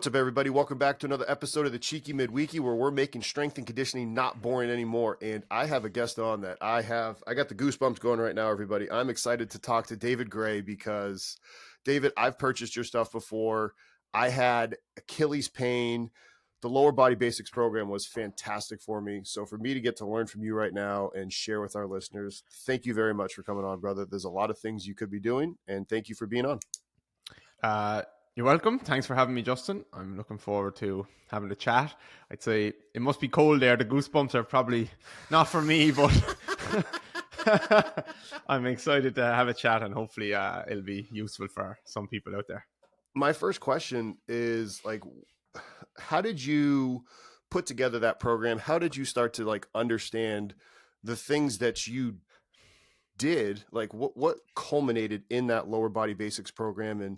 What's up, everybody? Welcome back to another episode of the Cheeky Midweeky, where we're making strength and conditioning not boring anymore. And I have a guest on that. I got the goosebumps going right now, everybody. I'm excited to talk to David Gray because, David, I've purchased your stuff before. I had Achilles pain. The lower body basics program was fantastic for me. So for me to get to learn from you right now and share with our listeners, thank you very much for coming on, brother. There's a lot of things you could be doing, and thank you for being on. You're welcome. Thanks for having me, Justin. I'm looking forward to having the chat. I'd say it must be cold there. The goosebumps are probably not for me, but I'm excited to have a chat, and hopefully it'll be useful for some people out there. My first question is, like, how did you put together that program? How did you start to understand the things that you did? Like, what culminated in that lower body basics program? And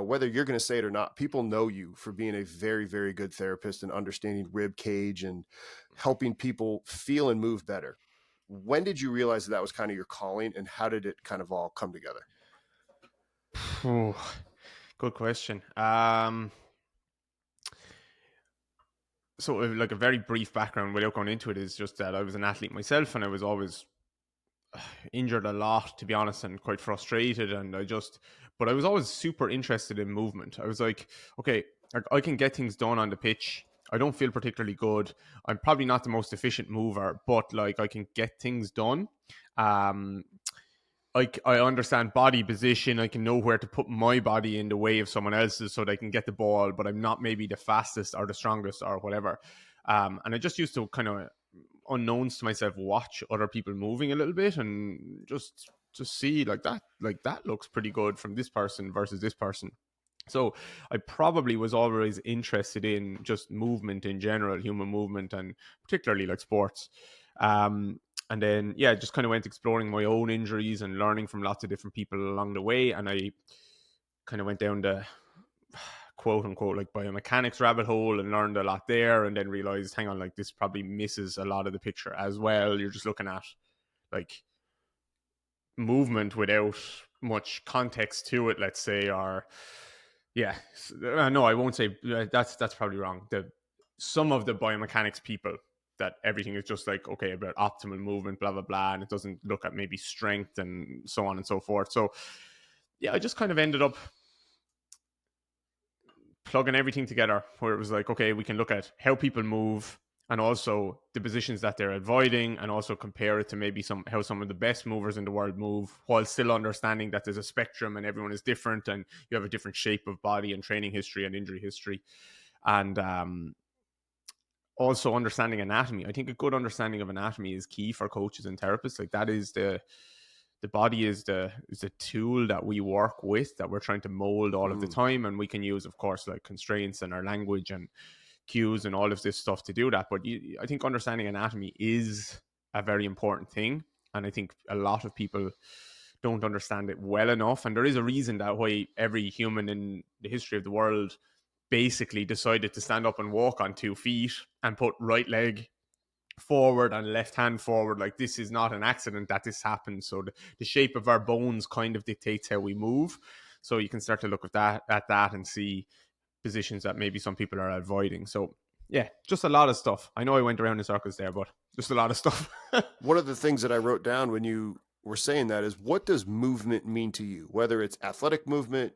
whether you're going to say it or not, people know you for being a very, very good therapist and understanding rib cage and helping people feel and move better. When did you realize that was kind of your calling, and how did it kind of all come together? Oh, good question. So like a very brief background without going into it is just that I was an athlete myself, and I was always injured a lot, to be honest, and quite frustrated. And but I was always super interested in movement. I was like, okay, I can get things done on the pitch. I don't feel particularly good. I'm probably not the most efficient mover, but like I can get things done. I understand body position. I can know where to put my body in the way of someone else's so they can get the ball, but I'm not maybe the fastest or the strongest or whatever. And I just used to kind of, unknowns to myself, watch other people moving a little bit and just see like that looks pretty good from this person versus this person. So I probably was always interested in just movement in general, human movement, and particularly like sports. And then, just kind of went exploring my own injuries and learning from lots of different people along the way. And I kind of went down the quote unquote like biomechanics rabbit hole and learned a lot there, and then realized, hang on, like this probably misses a lot of the picture as well. You're just looking at like movement without much context to it, let's say. Or no, I won't say that's probably wrong. Some of the biomechanics people, that everything is just like, okay, about optimal movement, blah blah blah, and it doesn't look at maybe strength and so on and so forth. So I just kind of ended up plugging everything together, where it was like, okay, we can look at how people move and also the positions that they're avoiding, and also compare it to maybe how some of the best movers in the world move, while still understanding that there's a spectrum and everyone is different and you have a different shape of body and training history and injury history. And also understanding anatomy. I think a good understanding of anatomy is key for coaches and therapists. Like, that is the body is the tool that we work with, that we're trying to mold all of the time. And we can use, of course, like constraints and our language and cues and all of this stuff to do that. But I think understanding anatomy is a very important thing. And I think a lot of people don't understand it well enough. And there is a reason that why every human in the history of the world basically decided to stand up and walk on 2 feet and put right leg forward and left hand forward. Like, this is not an accident that this happens. So the shape of our bones kind of dictates how we move. So you can start to look at that and see positions that maybe some people are avoiding. So just a lot of stuff. I know I went around in circles there, but just a lot of stuff. One of the things that I wrote down when you were saying that is, what does movement mean to you? Whether it's athletic movement,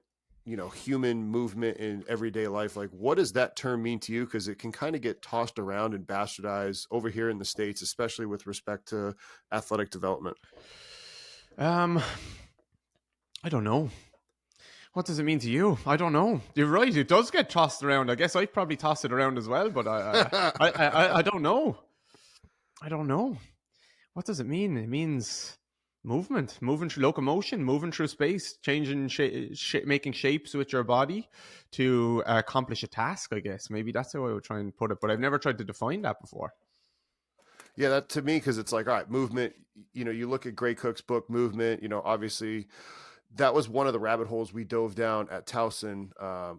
human movement in everyday life, like, what does that term mean to you? Because it can kind of get tossed around and bastardized over here in the States, especially with respect to athletic development. I don't know. What does it mean to you? I don't know. You're right. It does get tossed around. I guess I probably tossed it around as well, but I don't know. I don't know. What does it mean? It means moving through locomotion, moving through space, changing making shapes with your body to accomplish a task, I guess. Maybe that's how I would try and put it, but I've never tried to define that before. Yeah, that to me, because it's like, all right, movement, you look at Gray Cook's book, Movement, obviously that was one of the rabbit holes we dove down at Towson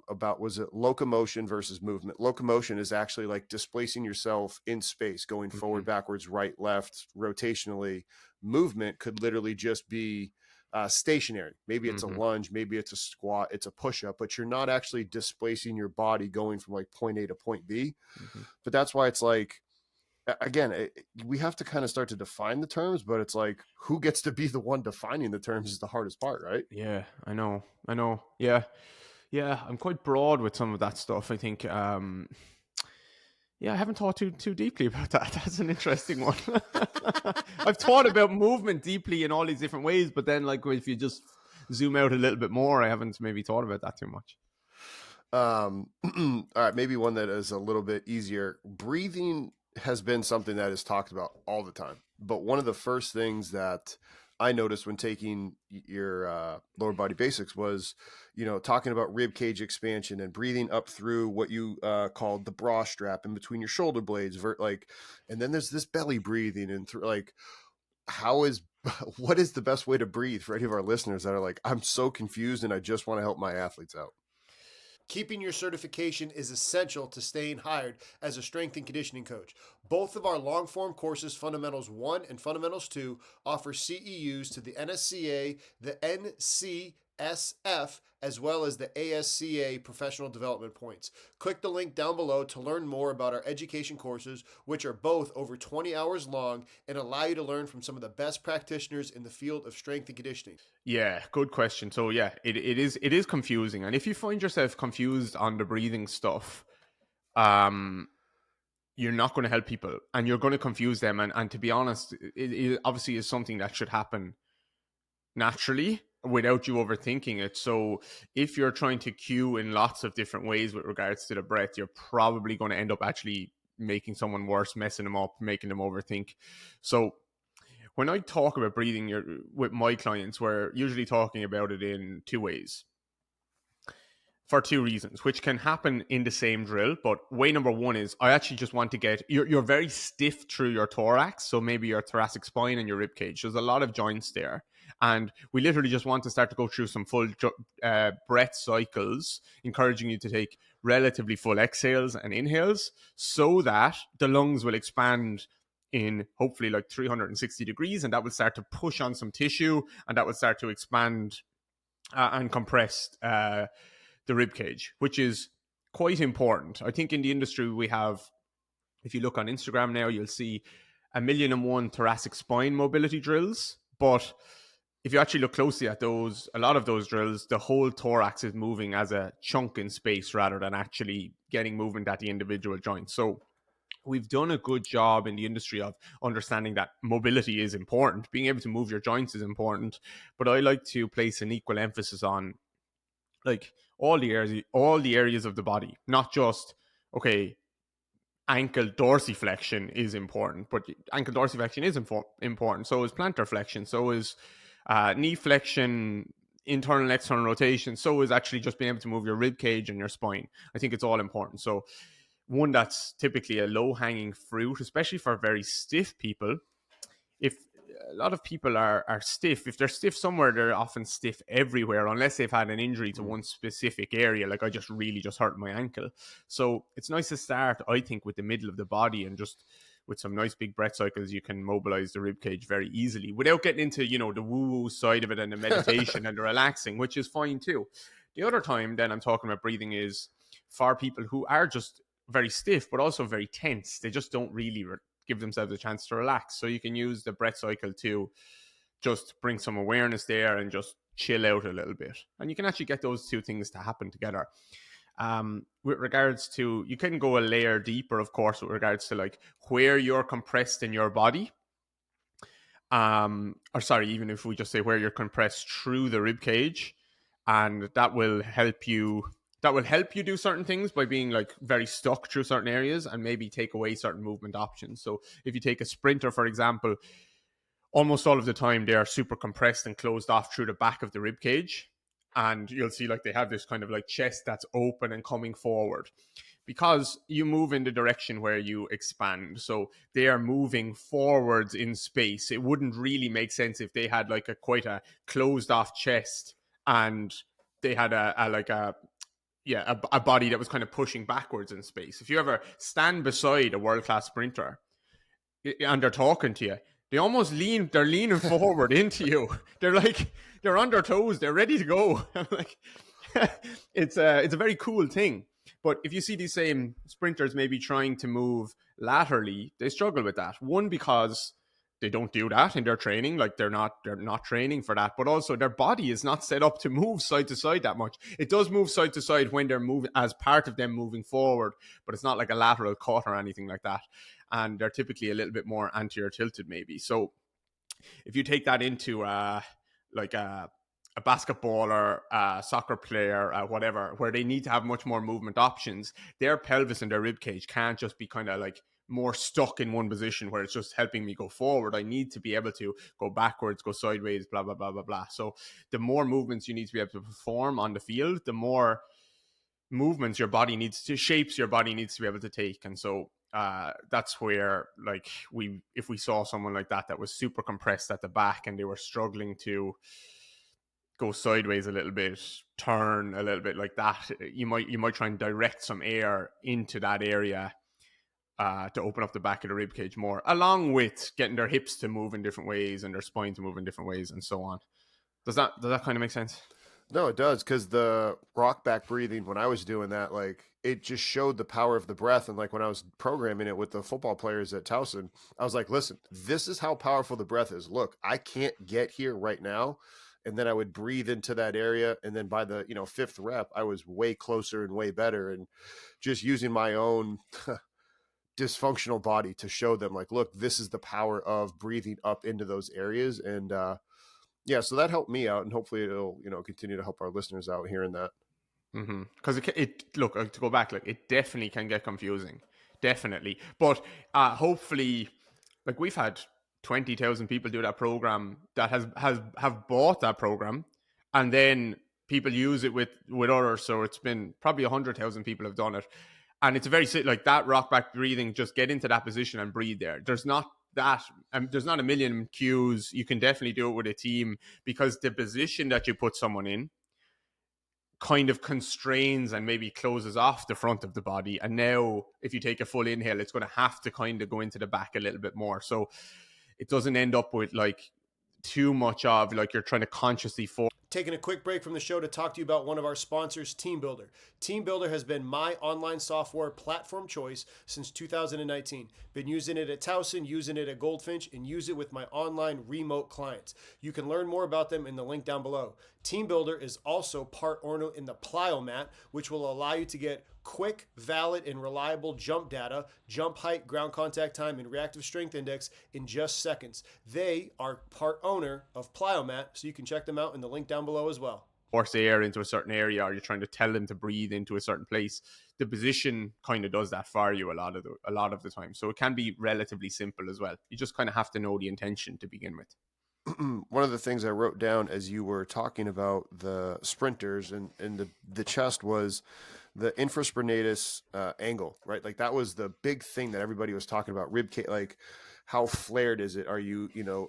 about, was it locomotion versus movement? Locomotion is actually like displacing yourself in space, going forward, backwards, right, left, rotationally. Movement could literally just be stationary. Maybe it's a lunge, maybe it's a squat, it's a push-up, but you're not actually displacing your body going from like point A to point B. But that's why it's like, again, we have to kind of start to define the terms, but it's like, who gets to be the one defining the terms is the hardest part, right? Yeah, I know. Yeah. I'm quite broad with some of that stuff. I think yeah, I haven't thought too deeply about that. That's an interesting one. I've thought about movement deeply in all these different ways, but then like if you just zoom out a little bit more, I haven't maybe thought about that too much. All right, maybe one that is a little bit easier. Breathing has been something that is talked about all the time, but one of the first things that I noticed when taking your lower body basics was, talking about rib cage expansion and breathing up through what you called the bra strap in between your shoulder blades, and then there's this belly breathing and like, what is the best way to breathe for any of our listeners that are like, I'm so confused and I just want to help my athletes out? Keeping your certification is essential to staying hired as a strength and conditioning coach. Both of our long form courses, Fundamentals 1 and Fundamentals 2, offer CEUs to the NSCA, the NCSF, as well as the ASCA professional development points. Click the link down below to learn more about our education courses, which are both over 20 hours long and allow you to learn from some of the best practitioners in the field of strength and conditioning. Yeah, good question. So yeah, it is confusing. And if you find yourself confused on the breathing stuff, you're not going to help people and you're going to confuse them. And to be honest, it obviously is something that should happen naturally without you overthinking it. So if you're trying to cue in lots of different ways with regards to the breath, you're probably going to end up actually making someone worse, messing them up, making them overthink. So when I talk about breathing with my clients, we're usually talking about it in two ways for two reasons, which can happen in the same drill. But way number one is I actually just want to get, you're very stiff through your thorax. So maybe your thoracic spine and your rib cage. There's a lot of joints there. And we literally just want to start to go through some full breath cycles, encouraging you to take relatively full exhales and inhales so that the lungs will expand in hopefully like 360 degrees, and that will start to push on some tissue, and that will start to expand and compress the rib cage, which is quite important. I think in the industry we have, if you look on Instagram now, you'll see 1,000,001 thoracic spine mobility drills, but if you actually look closely at those, a lot of those drills, the whole thorax is moving as a chunk in space rather than actually getting movement at the individual joints. So we've done a good job in the industry of understanding that mobility is important. Being able to move your joints is important. But I like to place an equal emphasis on like all the areas of the body, not just, okay, ankle dorsiflexion is important, but ankle dorsiflexion is important. So is plantar flexion. So is knee flexion, internal and external rotation. So is actually just being able to move your rib cage and your spine. I think it's all important. So one that's typically a low-hanging fruit, especially for very stiff people. If a lot of people are stiff, if they're stiff somewhere, they're often stiff everywhere, unless they've had an injury to one specific area, like I just hurt my ankle. So it's nice to start, I think, with the middle of the body, and just with some nice big breath cycles, you can mobilize the rib cage very easily without getting into, the woo-woo side of it and the meditation and the relaxing, which is fine too. The other time then I'm talking about breathing is for people who are just very stiff, but also very tense. They just don't really give themselves a chance to relax. So you can use the breath cycle to just bring some awareness there and just chill out a little bit. And you can actually get those two things to happen together. With regards to, you can go a layer deeper, of course, with regards to like where you're compressed in your body. Even if we just say where you're compressed through the rib cage, and that will help you do certain things by being like very stuck through certain areas and maybe take away certain movement options. So if you take a sprinter, for example, almost all of the time they are super compressed and closed off through the back of the rib cage. And you'll see like they have this kind of like chest that's open and coming forward because you move in the direction where you expand. So they are moving forwards in space. It wouldn't really make sense if they had like quite a closed off chest and they had a body that was kind of pushing backwards in space. If you ever stand beside a world-class sprinter and they're talking to you, they're leaning forward into you. They're like, they're on their toes, they're ready to go. I'm like, it's a very cool thing. But if you see these same sprinters maybe trying to move laterally, they struggle with that. One, because they don't do that in their training, like they're not training for that, but also their body is not set up to move side to side that much. It does move side to side when they're moving as part of them moving forward, but it's not like a lateral cut or anything like that. And they're typically a little bit more anterior tilted maybe. So if you take that into like a basketball or a soccer player, whatever, where they need to have much more movement options, their pelvis and their rib cage can't just be kind of like more stuck in one position where it's just helping me go forward. I need to be able to go backwards, go sideways, blah, blah, blah, blah, blah. So the more movements you need to be able to perform on the field, the more movements your body needs to, shapes your body needs to be able to take. And so that's where, like, if we saw someone like that was super compressed at the back and they were struggling to go sideways a little bit, turn a little bit like that, you might try and direct some air into that area to open up the back of the rib cage more, along with getting their hips to move in different ways and their spine to move in different ways and so on. Does that kind of make sense? No, it does, because the rockback breathing, when I was doing that, like, it just showed the power of the breath. And like when I was programming it with the football players at Towson, I was like, listen, this is how powerful the breath is. Look, I can't get here right now. And then I would breathe into that area. And then by the, fifth rep, I was way closer and way better. And just using my own dysfunctional body to show them, like, look, this is the power of breathing up into those areas. And, yeah, so that helped me out, and hopefully it'll, continue to help our listeners out hearing that. Because it look, to go back, like, it definitely can get confusing, definitely. But hopefully, like, we've had 20,000 people do that program that have bought that program, and then people use it with others. So it's been probably 100,000 people have done it, and it's a very, like, that rockback breathing. Just get into that position and breathe there. There's not a million cues. You can definitely do it with a team, because the position that you put someone in kind of constrains and maybe closes off the front of the body. And now if you take a full inhale, it's going to have to kind of go into the back a little bit more. So it doesn't end up with like too much of like you're trying to consciously force. Taking a quick break from the show to talk to you about one of our sponsors, TeamBuildr. TeamBuildr has been my online software platform choice since 2019. Been using it at Towson, using it at Goldfinch, and use it with my online remote clients. You can learn more about them in the link down below. TeamBuildr is also part owner in the Plyomat, which will allow you to get quick, valid, and reliable jump data, jump height, ground contact time, and reactive strength index in just seconds. They are part owner of Plyomat, so you can check them out in the link down below as well. Force air into a certain area, or you're trying to tell them to breathe into a certain place. The position kind of does that for you a lot of the time. So it can be relatively simple as well. You just kind of have to know the intention to begin with. One of the things I wrote down as you were talking about the sprinters and the chest was the infraspinatus angle, right? Like that was the big thing that everybody was talking about. Rib cage, like how flared is it? Are you,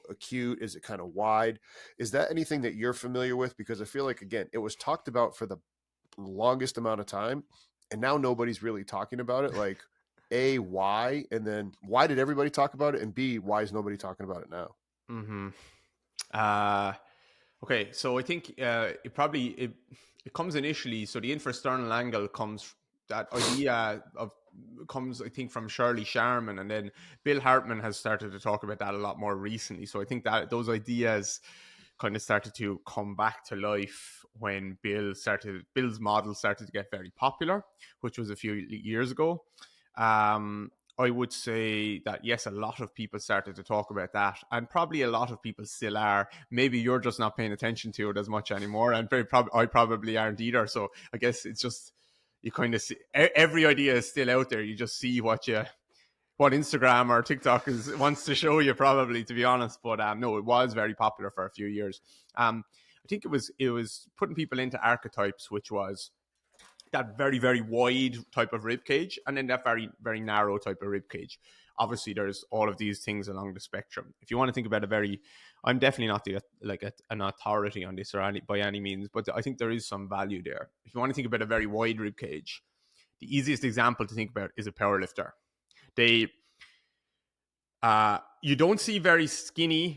acute? Is it kind of wide? Is that anything that you're familiar with? Because I feel like, again, it was talked about for the longest amount of time, and now nobody's really talking about it. Like, A, why? And then why did everybody talk about it? And B, why is nobody talking about it now? Okay, so I think it comes initially. So the infrasternal angle comes, that idea comes, I think, from Shirley Sharman, and then Bill Hartman has started to talk about that a lot more recently. So I think that those ideas kind of started to come back to life when Bill's model started to get very popular, which was a few years ago. I would say that, yes, a lot of people started to talk about that, and probably a lot of people still are. Maybe you're just not paying attention to it as much anymore, and I probably aren't either. So I guess it's just, you kind of see every idea is still out there. You just see what Instagram or TikTok wants to show you, probably, to be honest. But no, it was very popular for a few years. I think it was putting people into archetypes, which was that very, very wide type of rib cage, and then that very, very narrow type of rib cage. Obviously, there's all of these things along the spectrum. If you want to think about I'm definitely not an authority on this by any means, but I think there is some value there. If you want to think about a very wide rib cage, the easiest example to think about is a powerlifter. They You don't see very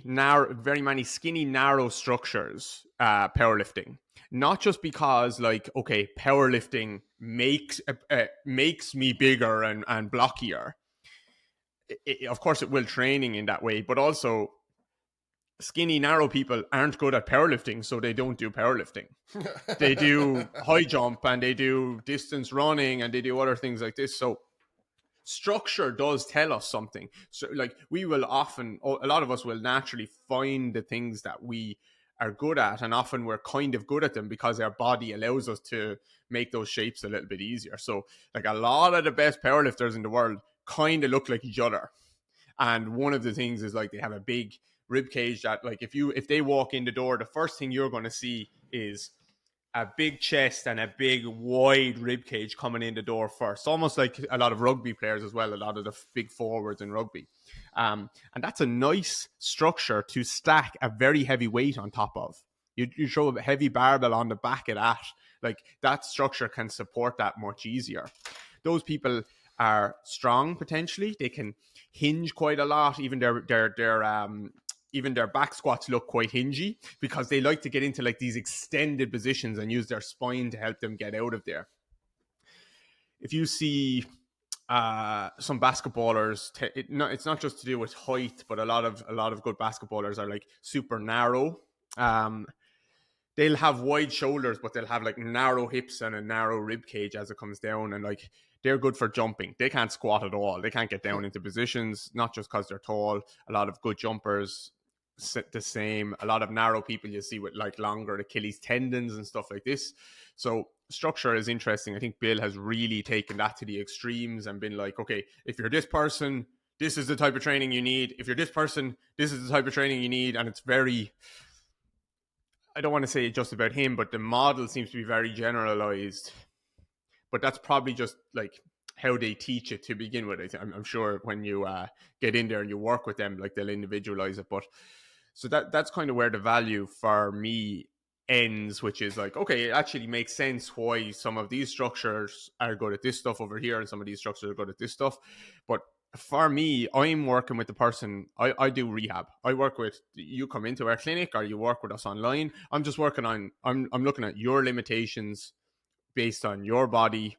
many skinny, narrow structures powerlifting. Not just because, like, okay, powerlifting makes me bigger and blockier. Of course, it will training in that way, but also skinny, narrow people aren't good at powerlifting, so they don't do powerlifting. They do high jump and they do distance running and they do other things like this. So structure does tell us something. So like we will often, a lot of us will naturally find the things that we are good at, and often we're kind of good at them because our body allows us to make those shapes a little bit easier. So like a lot of the best powerlifters in the world kind of look like each other. And one of the things is like they have a big rib cage that, like, if they walk in the door, the first thing you're going to see is a big chest and a big wide rib cage coming in the door first, almost like a lot of rugby players as well, a lot of the big forwards in rugby. And that's a nice structure to stack a very heavy weight on top of. You throw a heavy barbell on the back of that, like that structure can support that much easier. Those people are strong potentially. They can hinge quite a lot. Even their back squats look quite hingy because they like to get into like these extended positions and use their spine to help them get out of there. If you see some basketballers, it's not just to do with height, but a lot of good basketballers are like super narrow. They'll have wide shoulders, but they'll have like narrow hips and a narrow rib cage as it comes down, and like they're good for jumping. They can't squat at all. They can't get down into positions, not just because they're tall. A lot of good jumpers sit the same. A lot of narrow people you see with like longer Achilles tendons and stuff like this. So structure is interesting. I think Bill has really taken that to the extremes and been like, okay, if you're this person, this is the type of training you need. If you're this person, this is the type of training you need. And it's very, I don't want to say just about him, but the model seems to be very generalized. But that's probably just like how they teach it to begin with. I'm sure when you get in there and you work with them, like they'll individualize it. But so that's kind of where the value for me ends, which is like, okay, it actually makes sense why some of these structures are good at this stuff over here and some of these structures are good at this stuff. But for me, I'm working with the person. I do rehab. I work with, you come into our clinic or you work with us online. I'm just working on, I'm looking at your limitations based on your body,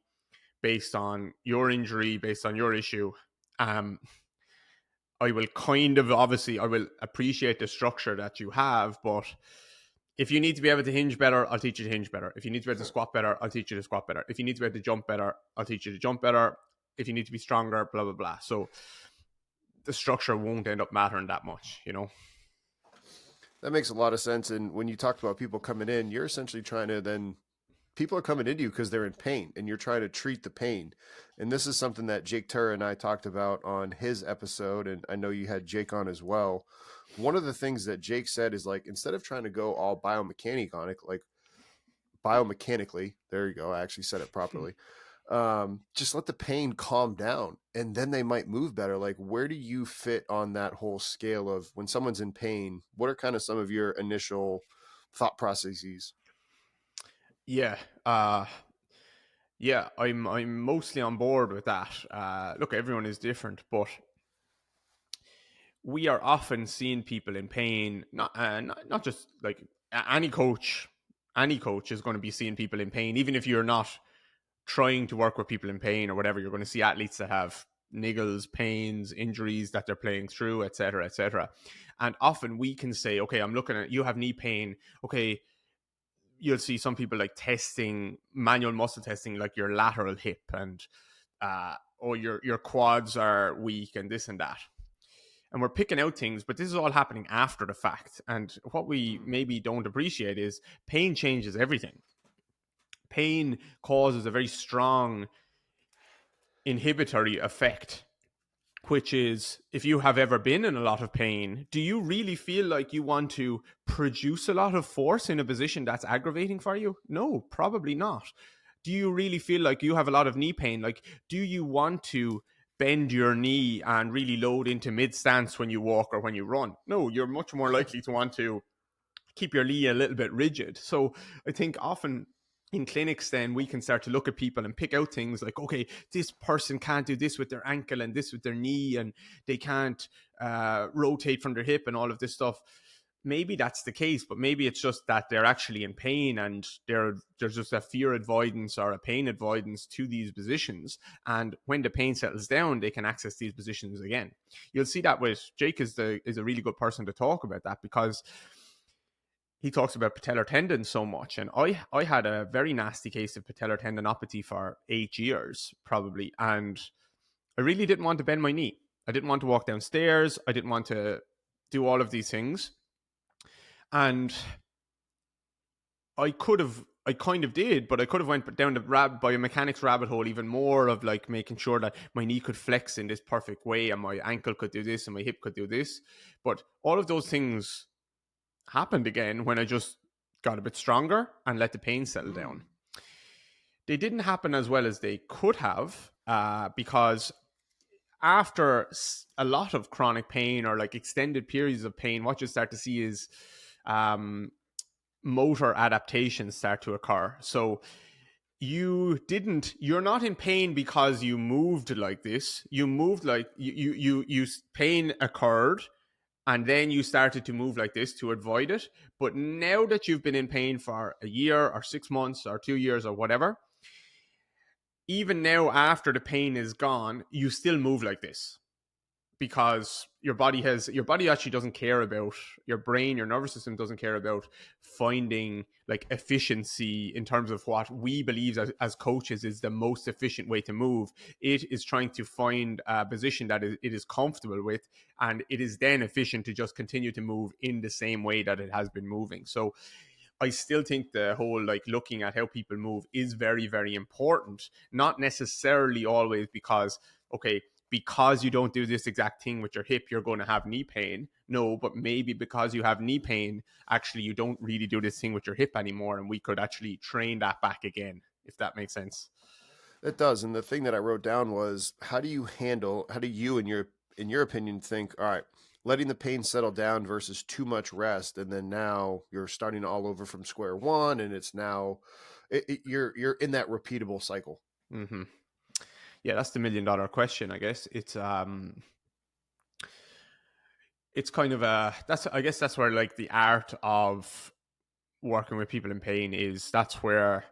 based on your injury, based on your issue. I will kind of, obviously, I will appreciate the structure that you have, but if you need to be able to hinge better, I'll teach you to hinge better. If you need to be able to squat better, I'll teach you to squat better. If you need to be able to jump better, I'll teach you to jump better. If you need to be stronger, blah, blah, blah. So the structure won't end up mattering that much, you know? That makes a lot of sense. And when you talked about people coming in, you're essentially trying to then, people are coming into you because they're in pain and you're trying to treat the pain. And this is something that Jake Turr and I talked about on his episode. And I know you had Jake on as well. One of the things that Jake said is like, instead of trying to go all biomechanically, there you go. I actually said it properly. Just let the pain calm down and then they might move better. Like, where do you fit on that whole scale of when someone's in pain? What are kind of some of your initial thought processes? Yeah. Yeah, I'm mostly on board with that. Look, everyone is different, but we are often seeing people in pain. Not just like any coach. Any coach is going to be seeing people in pain, even if you're not trying to work with people in pain or whatever. You're going to see athletes that have niggles, pains, injuries that they're playing through, etc., etc. And often we can say, okay, I'm looking at, you have knee pain. Okay, you'll see some people like testing, manual muscle testing, like your lateral hip and or your quads are weak and this and that. And we're picking out things, but this is all happening after the fact. And what we maybe don't appreciate is pain changes everything. Pain causes a very strong inhibitory effect, which is, if you have ever been in a lot of pain, do you really feel like you want to produce a lot of force in a position that's aggravating for you? No, probably not. Do you really feel like you have a lot of knee pain? Like, do you want to bend your knee and really load into mid stance when you walk or when you run? No, you're much more likely to want to keep your knee a little bit rigid. So I think often in clinics, then we can start to look at people and pick out things like, okay, this person can't do this with their ankle and this with their knee, and they can't rotate from their hip and all of this stuff. Maybe that's the case, but maybe it's just that they're actually in pain and there's just a fear avoidance or a pain avoidance to these positions. And when the pain settles down, they can access these positions again. You'll see that with Jake is a really good person to talk about that, because he talks about patellar tendon so much. And I had a very nasty case of patellar tendinopathy for 8 years, probably. And I really didn't want to bend my knee. I didn't want to walk downstairs. I didn't want to do all of these things. And I kind of did, but I could have went down the biomechanics rabbit hole even more, of like making sure that my knee could flex in this perfect way and my ankle could do this and my hip could do this. But all of those things happened again when I just got a bit stronger and let the pain settle down. They didn't happen as well as they could have, because after a lot of chronic pain or like extended periods of pain, what you start to see is motor adaptations start to occur. So you're not in pain because you moved like this. You moved like you pain occurred, and then you started to move like this to avoid it. But now that you've been in pain for a year or 6 months or 2 years or whatever, even now after the pain is gone, you still move like this, because your body actually doesn't care about your brain, your nervous system doesn't care about finding like efficiency in terms of what we believe as coaches is the most efficient way to move. It is trying to find a position that it is comfortable with, and it is then efficient to just continue to move in the same way that it has been moving. So I still think the whole like looking at how people move is very, very important. Not necessarily always because you don't do this exact thing with your hip, you're going to have knee pain. No, but maybe because you have knee pain, actually you don't really do this thing with your hip anymore, and we could actually train that back again, if that makes sense. It does. And the thing that I wrote down was, how do you, in your opinion, think, all right, letting the pain settle down versus too much rest, and then now you're starting all over from square one, and it's now you're in that repeatable cycle. Mm-hmm. Yeah, that's the $1 million question, I guess. It's kind of that's where like the art of working with people in pain is. That's where.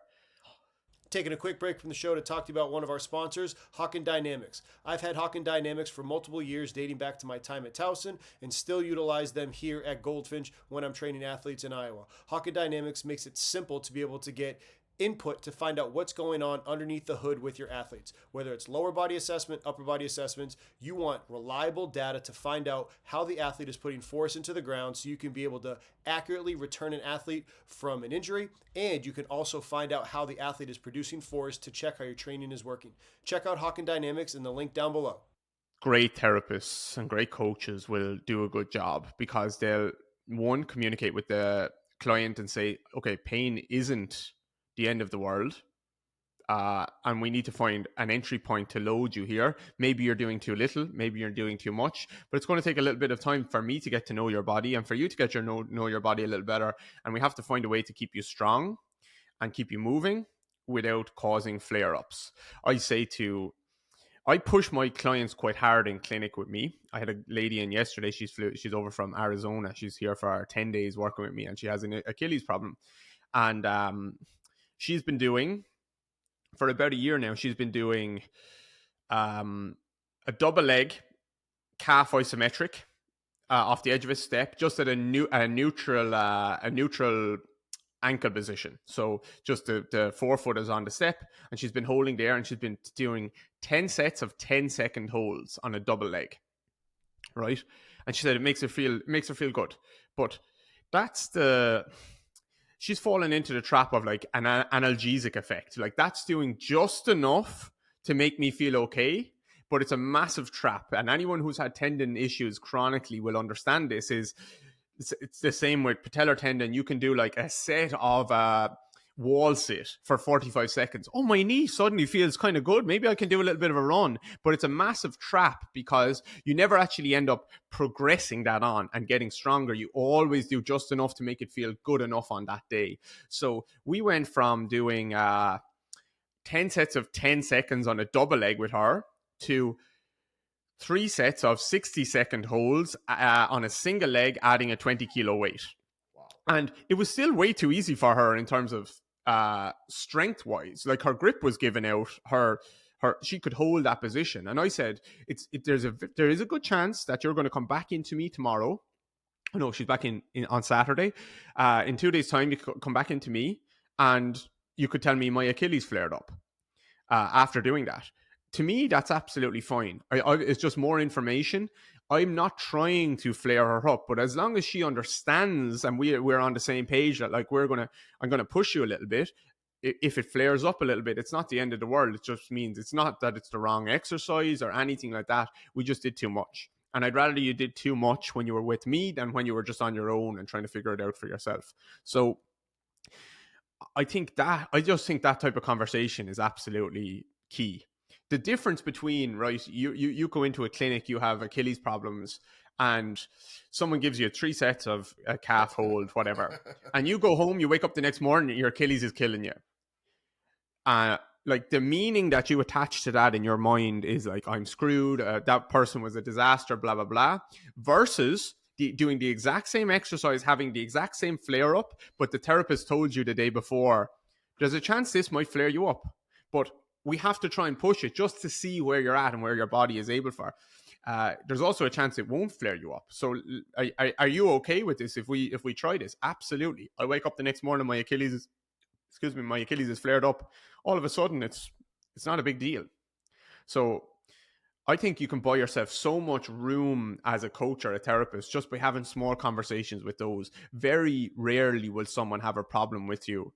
Taking a quick break from the show to talk to you about one of our sponsors, Hawkin Dynamics. I've had Hawkin Dynamics for multiple years, dating back to my time at Towson, and still utilize them here at Goldfinch when I'm training athletes in Iowa. Hawkin Dynamics makes it simple to be able to get input to find out what's going on underneath the hood with your athletes. Whether it's lower body assessment, upper body assessments, you want reliable data to find out how the athlete is putting force into the ground, so you can be able to accurately return an athlete from an injury, and you can also find out how the athlete is producing force to check how your training is working. Check out Hawkin Dynamics in the link down below. Great therapists and great coaches will do a good job, because they'll, one, communicate with the client and say, okay, pain isn't the end of the world, and we need to find an entry point to load you here. Maybe you're doing too little, maybe you're doing too much, but it's going to take a little bit of time for me to get to know your body and for you to get know your body a little better, and we have to find a way to keep you strong and keep you moving without causing flare-ups. I push my clients quite hard in clinic with me. I had a lady in yesterday. She's over from Arizona. She's here for 10 days working with me, and she has an Achilles problem. And she's been doing, for about a year now, she's been doing a double leg calf isometric off the edge of a step, just at a neutral ankle position. So just the forefoot is on the step, and she's been holding there, and she's been doing 10 sets of 10-second holds on a double leg, right? And she said it makes her feel good. But she's fallen into the trap of like an analgesic effect. Like, that's doing just enough to make me feel okay, but it's a massive trap. And anyone who's had tendon issues chronically will understand this. It's the same with patellar tendon. You can do like a set of wall sit for 45 seconds. Oh, my knee suddenly feels kind of good. Maybe I can do a little bit of a run. But it's a massive trap because you never actually end up progressing that on and getting stronger. You always do just enough to make it feel good enough on that day. So we went from doing 10 sets of 10 seconds on a double leg with her to 3 sets of 60-second holds on a single leg, adding a 20-kilo weight. Wow. And it was still way too easy for her in terms of strength wise. Like, her grip was given out, her she could hold that position. And I said, there is a good chance that you're going to come back into me tomorrow. No, she's back in on Saturday. In 2 days' time, you could come back into me and you could tell me my Achilles flared up after doing that. To me, that's absolutely fine. It's just more information. I'm not trying to flare her up, but as long as she understands and we're on the same page that, like, I'm gonna push you a little bit. If it flares up a little bit, it's not the end of the world. It just means it's not that it's the wrong exercise or anything like that. We just did too much. And I'd rather you did too much when you were with me than when you were just on your own and trying to figure it out for yourself. So I just think that type of conversation is absolutely key. The difference between, right, you go into a clinic, you have Achilles problems, and someone gives you 3 sets of a calf hold, whatever, and you go home, you wake up the next morning, your Achilles is killing you. Like, the meaning that you attach to that in your mind is like, I'm screwed, that person was a disaster, blah, blah, blah, versus doing the exact same exercise, having the exact same flare up, but the therapist told you the day before, there's a chance this might flare you up, but we have to try and push it just to see where you're at and where your body is able for. There's also a chance it won't flare you up. So are you okay with this if we try this? Absolutely. I wake up the next morning, my Achilles is flared up. All of a sudden, it's not a big deal. So I think you can buy yourself so much room as a coach or a therapist just by having small conversations with those. Very rarely will someone have a problem with you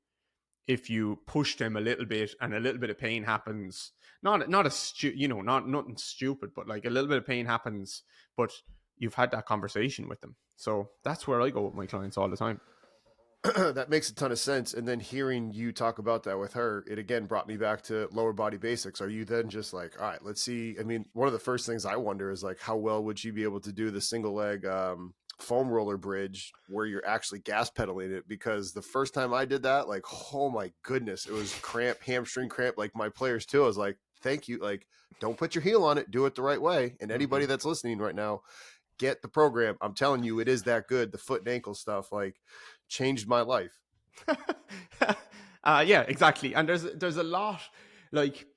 if you push them a little bit and a little bit of pain happens. Not nothing stupid, but like a little bit of pain happens, but you've had that conversation with them. So that's where I go with my clients all the time. That makes a ton of sense. And then hearing you talk about that with her, it again brought me back to lower body basics. Are you then just like, all right, let's see. I mean, one of the first things I wonder is like, how well would she be able to do the single leg foam roller bridge where you're actually gas pedaling it? Because the first time I did that, like, oh my goodness, it was hamstring cramp. Like, my players too, I was like, thank you. Like, don't put your heel on it. Do it the right way. And anybody that's listening right now, get the program. I'm telling you, it is that good. The foot and ankle stuff, like, changed my life. Yeah, exactly. And there's a lot, like,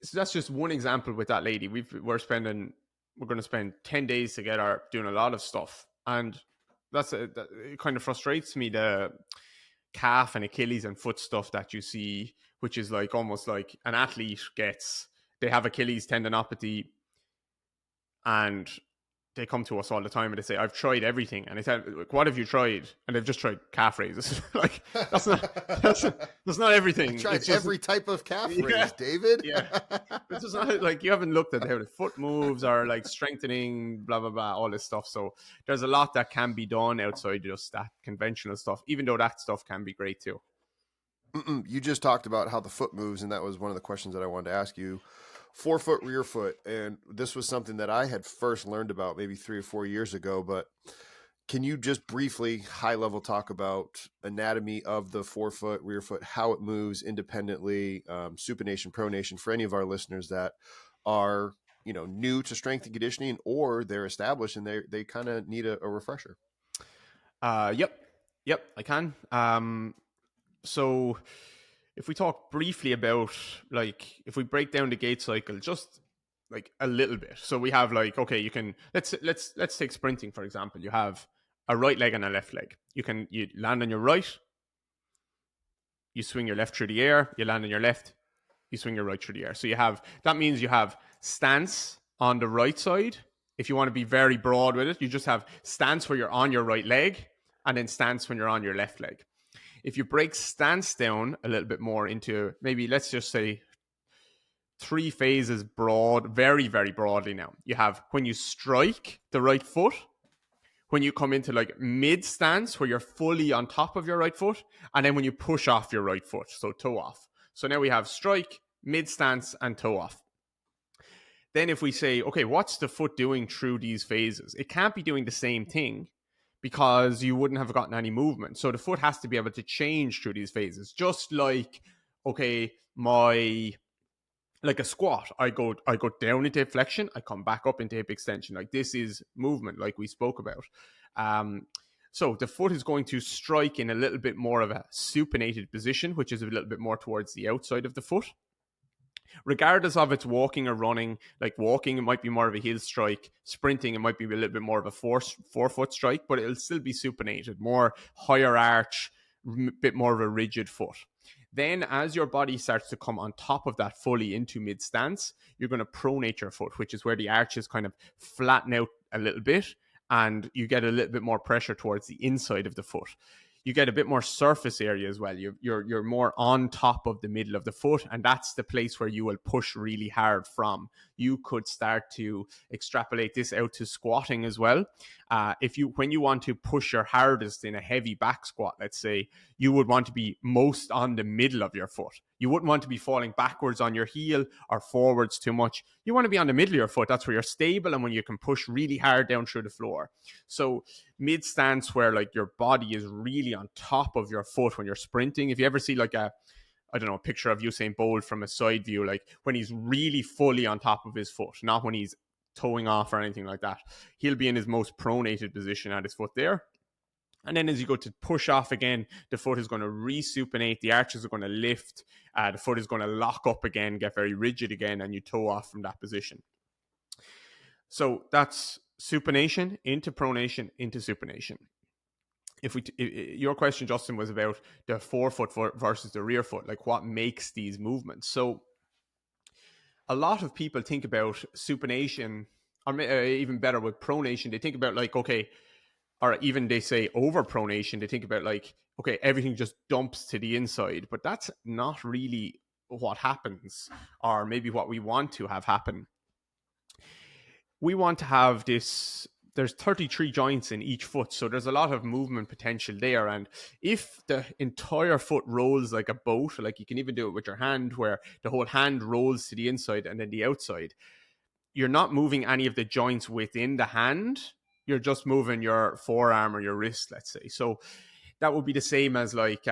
so that's just one example with that lady. We're going to spend 10 days together doing a lot of stuff. And it kind of frustrates me, the calf and Achilles and foot stuff that you see, which is like almost like an athlete they have Achilles tendinopathy and they come to us all the time and they say, I've tried everything. And I said, like, what have you tried? And they've just tried calf raises. Like, that's not everything. I tried every type of calf raise, David. Yeah. It's just not like, you haven't looked at how the foot moves or like strengthening, blah, blah, blah, all this stuff. So there's a lot that can be done outside just that conventional stuff, even though that stuff can be great too. You just talked about how the foot moves, and that was one of the questions that I wanted to ask you. Forefoot, rear foot, and this was something that I had first learned about maybe 3 or 4 years ago, but can you just briefly high level talk about anatomy of the forefoot, rear foot, how it moves independently, supination, pronation, for any of our listeners that are, new to strength and conditioning, or they're established and they kind of need a refresher? Yep, I can. So if we talk briefly about, like, if we break down the gait cycle just like a little bit. So we have, like, okay, you can, let's take sprinting, for example. You have a right leg and a left leg. You land on your right, you swing your left through the air, you land on your left, you swing your right through the air. So that means you have stance on the right side. If you want to be very broad with it, you just have stance where you're on your right leg and then stance when you're on your left leg. If you break stance down a little bit more into, maybe, let's just say, 3 phases broad, very, very broadly now. You have when you strike the right foot, when you come into like mid stance where you're fully on top of your right foot, and then when you push off your right foot, so toe off. So now we have strike, mid stance, and toe off. Then if we say, okay, what's the foot doing through these phases? It can't be doing the same thing because you wouldn't have gotten any movement. So the foot has to be able to change through these phases. Just like, okay, like a squat, I go down into hip flexion, I come back up into hip extension. Like this is movement, like we spoke about. So the foot is going to strike in a little bit more of a supinated position, which is a little bit more towards the outside of the foot. Regardless of it's walking or running, like walking, it might be more of a heel strike. Sprinting, it might be a little bit more of a forefoot strike, but it'll still be supinated, more higher arch, bit more of a rigid foot. Then as your body starts to come on top of that fully into mid stance, you're going to pronate your foot, which is where the arches kind of flatten out a little bit and you get a little bit more pressure towards the inside of the foot. You get a bit more surface area as well. You're more on top of the middle of the foot, and that's the place where you will push really hard from. You could start to extrapolate this out to squatting as well. When you want to push your hardest in a heavy back squat, let's say, you would want to be most on the middle of your foot. You wouldn't want to be falling backwards on your heel or forwards too much. You want to be on the middle of your foot. That's where you're stable and when you can push really hard down through the floor. So mid stance, where like your body is really on top of your foot when you're sprinting. If you ever see like a picture of Usain Bolt from a side view, like when he's really fully on top of his foot, not when he's toeing off or anything like that. He'll be in his most pronated position at his foot there. And then as you go to push off again, the foot is going to resupinate, the arches are going to lift, the foot is going to lock up again, get very rigid again, and you toe off from that position. So that's supination into pronation into supination. Your question, Justin, was about the forefoot versus the rear foot, like what makes these movements. So a lot of people think about supination, or even better with pronation, they think about like, okay, or even they say over pronation, they think about like, okay, everything just dumps to the inside, but that's not really what happens, or maybe what we want to have happen. We want to have this, there's 33 joints in each foot, so there's a lot of movement potential there. And if the entire foot rolls like a boat, like you can even do it with your hand, where the whole hand rolls to the inside and then the outside, you're not moving any of the joints within the hand. You're just moving your forearm or your wrist, let's say. So that would be the same as like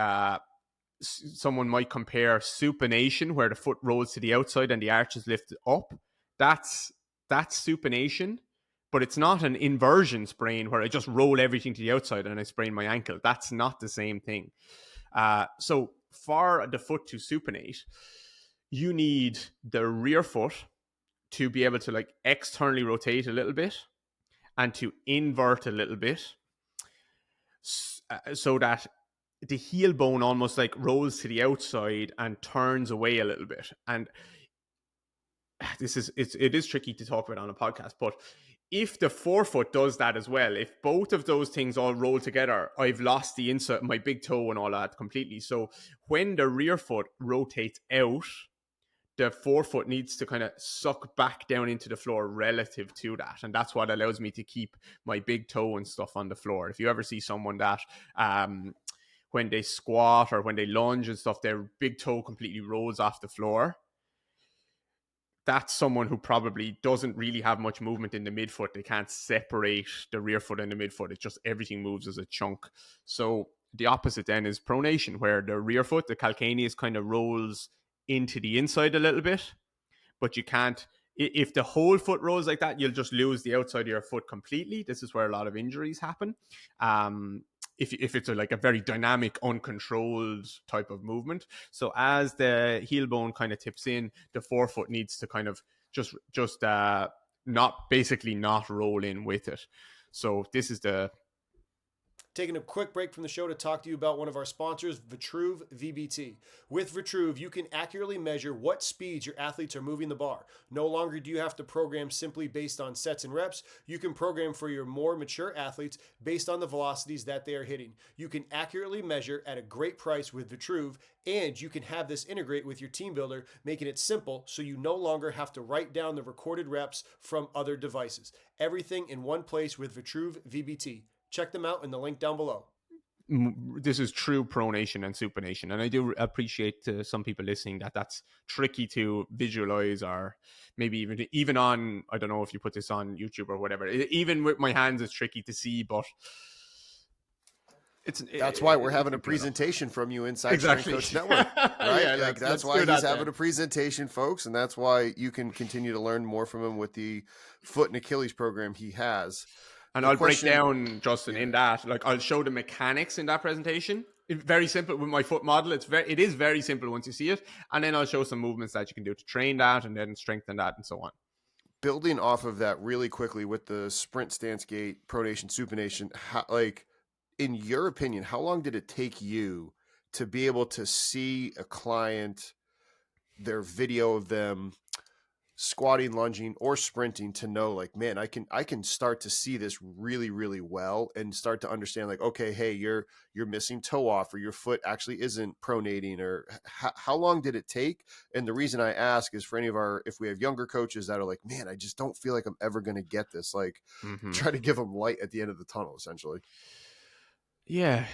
someone might compare supination, where the foot rolls to the outside and the arch is lifted up. That's supination, but it's not an inversion sprain where I just roll everything to the outside and I sprain my ankle. That's not the same thing. So for the foot to supinate, you need the rear foot to be able to like externally rotate a little bit and to invert a little bit, so that the heel bone almost like rolls to the outside and turns away a little bit. And it is tricky to talk about on a podcast, but if the forefoot does that as well, if both of those things all roll together, I've lost the inside, my big toe and all that completely. So when the rear foot rotates out, the forefoot needs to kind of suck back down into the floor relative to that. And that's what allows me to keep my big toe and stuff on the floor. If you ever see someone that when they squat or when they lunge and stuff, their big toe completely rolls off the floor, that's someone who probably doesn't really have much movement in the midfoot. They can't separate the rear foot and the midfoot. It's just everything moves as a chunk. So the opposite then is pronation, where the rear foot, the calcaneus, kind of rolls into the inside a little bit, but you can't, if the whole foot rolls like that, you'll just lose the outside of your foot completely. This is where a lot of injuries happen. If it's like a very dynamic, uncontrolled type of movement. So as the heel bone kind of tips in, the forefoot needs to kind of just not roll in with it. So this is Taking a quick break from the show to talk to you about one of our sponsors, Vitruve VBT. With Vitruve, you can accurately measure what speeds your athletes are moving the bar. No longer do you have to program simply based on sets and reps. You can program for your more mature athletes based on the velocities that they are hitting. You can accurately measure at a great price with Vitruve, and you can have this integrate with your TeamBuildr, making it simple so you no longer have to write down the recorded reps from other devices. Everything in one place with Vitruve VBT. Check them out in the link down below. This is true pronation and supination, and I do appreciate to some people listening that that's tricky to visualize, or maybe even on, I don't know if you put this on YouTube or whatever, even with my hands it's tricky to see, but that's why we're having a presentation from you inside exactly. Strength Coach Network, right? Yeah, like that's why he's having a presentation, folks, and that's why you can continue to learn more from him with the foot and Achilles program he has. And I'll break down, Justin, in that. Like, I'll show the mechanics in that presentation. It's very simple with my foot model. It is very simple once you see it. And then I'll show some movements that you can do to train that and then strengthen that and so on. Building off of that really quickly with the sprint, stance, gait, pronation, supination, like, in your opinion, how long did it take you to be able to see a client, their video of them squatting, lunging, or sprinting, to know, like, man, I can start to see this really, really well and start to understand, like, okay, hey, you're missing toe off, or your foot actually isn't pronating, or how long did it take? And the reason I ask is for if we have younger coaches that are like, man, I just don't feel like I'm ever going to get this, like, try to give them light at the end of the tunnel, essentially. Yeah.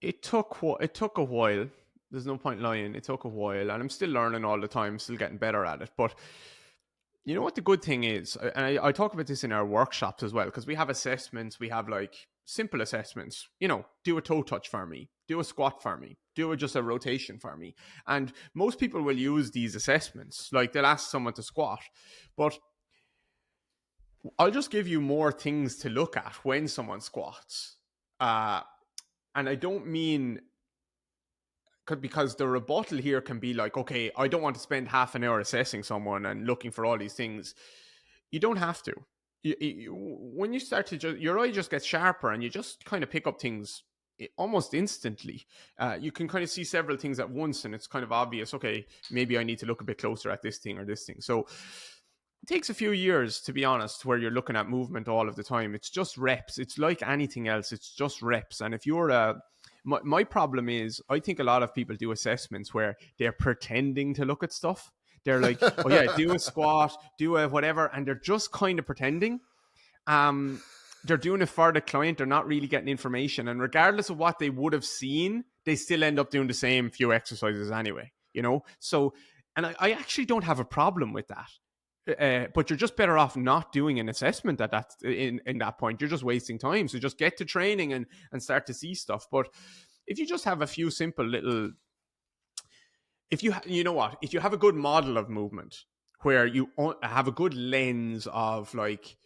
It took a while. There's no point lying. It took a while, and I'm still learning all the time, still getting better at it. But you know what the good thing is, and I talk about this in our workshops as well, because we have assessments. We have like simple assessments. You know, do a toe touch for me, do a squat for me, do just a rotation for me. And most people will use these assessments. Like, they'll ask someone to squat, but I'll just give you more things to look at when someone squats. And I don't mean, because the rebuttal here can be like, okay, I don't want to spend half an hour assessing someone and looking for all these things. You don't have to. When you start to, your eye just gets sharper, and you just kind of pick up things almost instantly. You can kind of see several things at once, and it's kind of obvious, okay, maybe I need to look a bit closer at this thing or this thing. So it takes a few years, to be honest, where you're looking at movement all of the time. It's just reps. It's like anything else. It's just reps. And if you're my problem is, I think a lot of people do assessments where they're pretending to look at stuff. They're like, oh yeah, do a squat, do a whatever, and they're just kind of pretending. They're doing it for the client. They're not really getting information. And regardless of what they would have seen, they still end up doing the same few exercises anyway, you know? So, and I actually don't have a problem with that. But you're just better off not doing an assessment at that in that point. You're just wasting time. So just get to training and start to see stuff. But if you just have a few simple little, if you know what, if you have a good model of movement where you have a good lens of, like,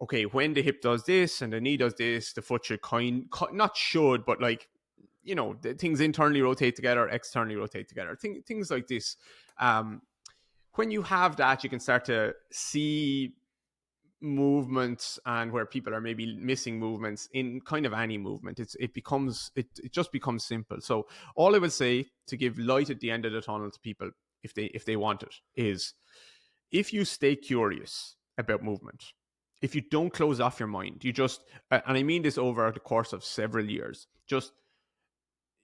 okay, when the hip does this and the knee does this, the foot should not should, but, like, you know, the things internally rotate together, externally rotate together, things like this. When you have that, you can start to see movements, and where people are maybe missing movements in kind of any movement. It just becomes simple. So all I would say, to give light at the end of the tunnel to people, if they want it, is, if you stay curious about movement, if you don't close off your mind, you just, and I mean this over the course of several years, just,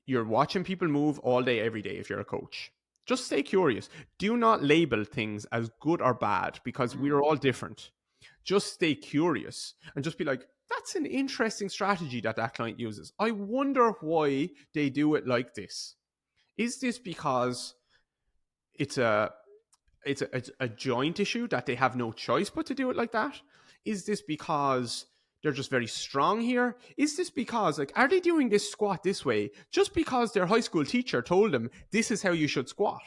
you're watching people move all day, every day. If you're a coach, just stay curious. Do not label things as good or bad, because we're all different. Just stay curious and just be like, that's an interesting strategy that client uses. I wonder why they do it like this. Is this because it's a joint issue that they have no choice but to do it like that? Is this because they're just very strong here? Is this because, like, are they doing this squat this way just because their high school teacher told them this is how you should squat?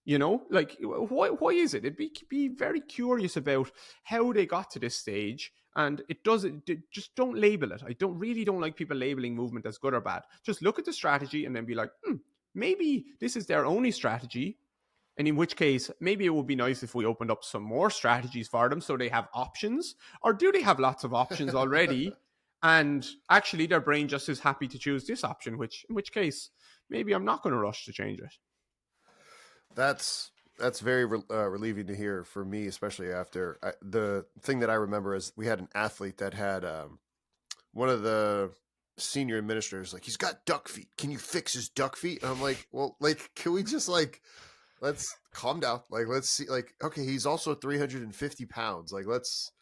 You know, like, why is it? Be very curious about how they got to this stage. And just don't label it. I don't like people labeling movement as good or bad. Just look at the strategy and then be like, maybe this is their only strategy. And in which case, maybe it would be nice if we opened up some more strategies for them so they have options. Or do they have lots of options already? And actually, their brain just is happy to choose this option, in which case, maybe I'm not going to rush to change it. That's very relieving to hear for me, especially after the thing that I remember is we had an athlete that had one of the senior administrators, like, he's got duck feet. Can you fix his duck feet? And I'm like, well, like, can we just, like, let's calm down. Like, let's see, like, okay, he's also 350 pounds. Like, let's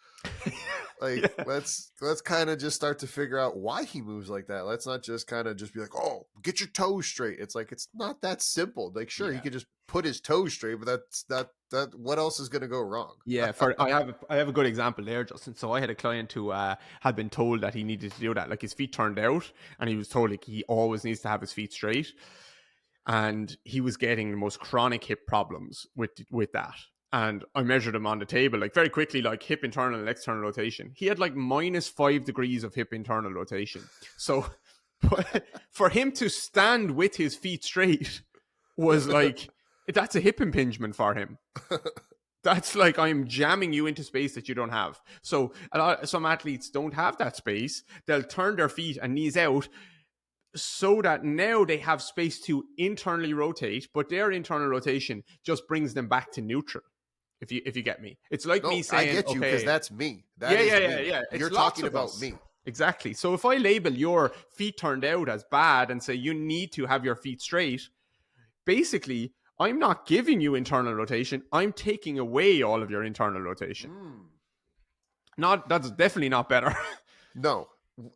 Like, Yeah. let's kind of just start to figure out why he moves like that. Let's not just kind of just be like, oh, get your toes straight. It's like, it's not that simple. Like, sure, he Yeah. could just put his toes straight, but that's that what else is going to go wrong? Yeah, I have a good example there, Justin. So I had a client who had been told that he needed to do that. Like his feet turned out, and he was told like he always needs to have his feet straight, and he was getting the most chronic hip problems with that. And I measured him on the table, like very quickly, like hip internal and external rotation. He had like -5 degrees of hip internal rotation. So for him to stand with his feet straight was like, that's a hip impingement for him. That's like I'm jamming you into space that you don't have. So some athletes don't have that space. They'll turn their feet and knees out so that now they have space to internally rotate, but their internal rotation just brings them back to neutral. If you get me, it's like No, me I saying, get you, because okay, that's me. That yeah, is yeah, me. yeah, yeah. You're It's lots talking of about us. me. Exactly. So if I label your feet turned out as bad and say you need to have your feet straight, basically I'm not giving you internal rotation. I'm taking away all of your internal rotation. That's definitely not better. No.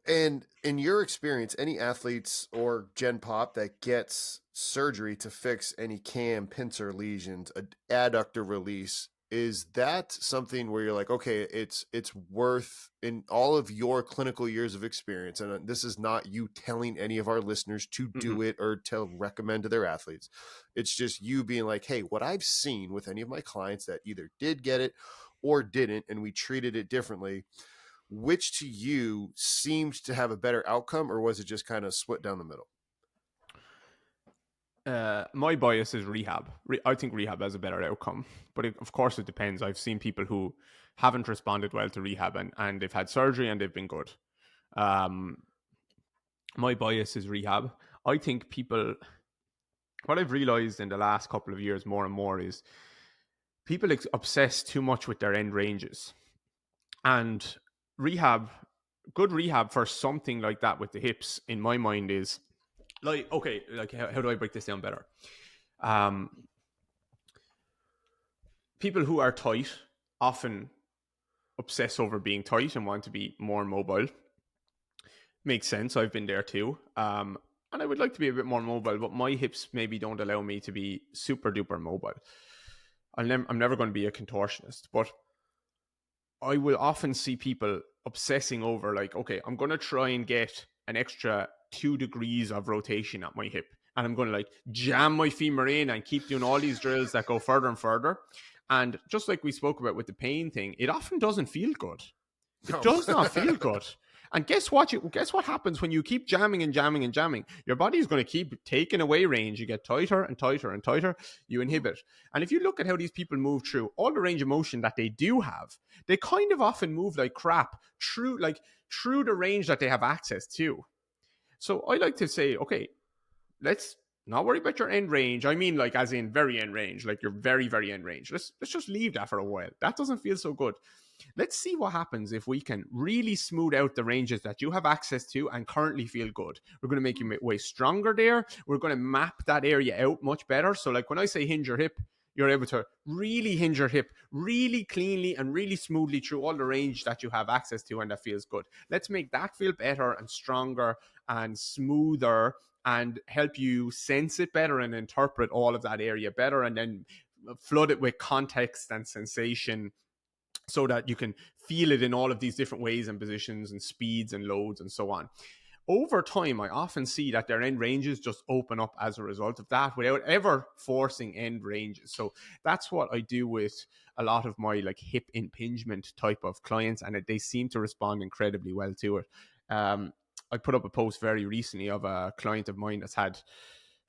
And in your experience, any athletes or Gen Pop that gets surgery to fix any cam, pincer lesions, adductor release, is that something where you're like, okay, it's worth, in all of your clinical years of experience, and this is not you telling any of our listeners to do it or to recommend to their athletes. It's just you being like, hey, what I've seen with any of my clients that either did get it or didn't, and we treated it differently, which to you seemed to have a better outcome, or was it just kind of split down the middle? My bias is rehab. I think rehab has a better outcome, but of course it depends. I've seen people who haven't responded well to rehab and they've had surgery and they've been good. Um, my bias is rehab. I think people, what I've realized in the last couple of years more and more is people obsess too much with their end ranges. And rehab, good rehab for something like that with the hips, in my mind, is like, okay, like how do I break this down better? People who are tight often obsess over being tight and want to be more mobile. Makes sense. I've been there too. And I would like to be a bit more mobile, but my hips maybe don't allow me to be super duper mobile. I'm never going to be a contortionist, but I will often see people obsessing over like, okay, I'm going to try and get an extra 2 degrees of rotation at my hip. And I'm going to like jam my femur in and keep doing all these drills that go further and further. And just like we spoke about with the pain thing, it often doesn't feel good. It does not feel good. And guess what? Guess what happens when you keep jamming and jamming and jamming? Your body is going to keep taking away range. You get tighter and tighter and tighter. You inhibit. And if you look at how these people move through all the range of motion that they do have, they kind of often move like crap through the range that they have access to. So I like to say, okay, let's not worry about your end range. I mean, like as in very end range, like your very, very end range. Let's just leave that for a while. That doesn't feel so good. Let's see what happens if we can really smooth out the ranges that you have access to and currently feel good. We're going to make you way stronger there. We're going to map that area out much better. So like when I say hinge your hip, you're able to really hinge your hip really cleanly and really smoothly through all the range that you have access to, and that feels good. Let's make that feel better and stronger and smoother and help you sense it better and interpret all of that area better, and then flood it with context and sensation so that you can feel it in all of these different ways and positions and speeds and loads and so on. Over time, I often see that their end ranges just open up as a result of that without ever forcing end ranges. So that's what I do with a lot of my like hip impingement type of clients, and they seem to respond incredibly well to it. I put up a post very recently of a client of mine that's had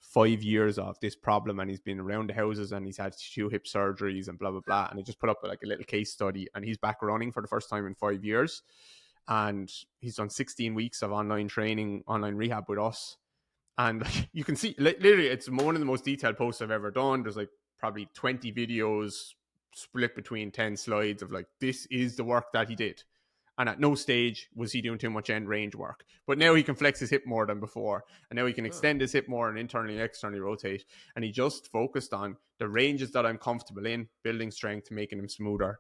5 years of this problem, and he's been around the houses and he's had 2 hip surgeries and blah blah blah, and I just put up like a little case study, and he's back running for the first time in 5 years, and he's done 16 weeks of online training, online rehab with us. And you can see literally it's one of the most detailed posts I've ever done. There's like probably 20 videos split between 10 slides of like, this is the work that he did. And at no stage was he doing too much end range work. But now he can flex his hip more than before. And now he can extend his hip more and internally and externally rotate. And he just focused on the ranges that I'm comfortable in, building strength, making them smoother.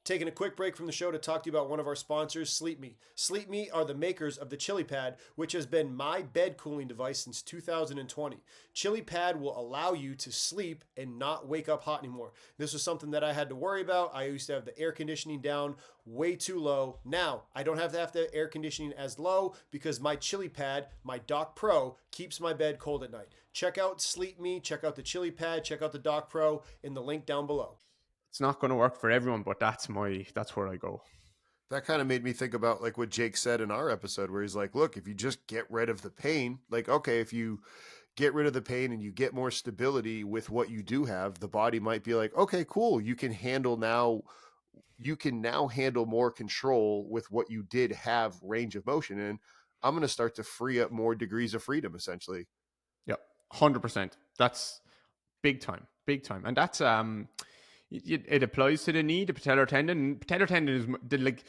Taking a quick break from the show to talk to you about one of our sponsors, Sleepme. Sleepme are the makers of the Chilipad, which has been my bed cooling device since 2020. Chilipad will allow you to sleep and not wake up hot anymore. This was something that I had to worry about. I used to have the air conditioning down way too low. Now, I don't have to have the air conditioning as low because my Chilipad, my Dock Pro, keeps my bed cold at night. Check out Sleepme, check out the Chilipad, check out the Dock Pro in the link down below. It's not going to work for everyone, but that's where I go. That kind of made me think about like what Jake said in our episode where he's like, look, if you just get rid of the pain, like, okay, if you get rid of the pain and you get more stability with what you do have, the body might be like, okay, cool. You can now handle more control with what you did have range of motion in. I'm going to start to free up more degrees of freedom, essentially. Yep. 100%. That's big time. And that's, it applies to the knee, the patellar tendon. Patellar tendon is like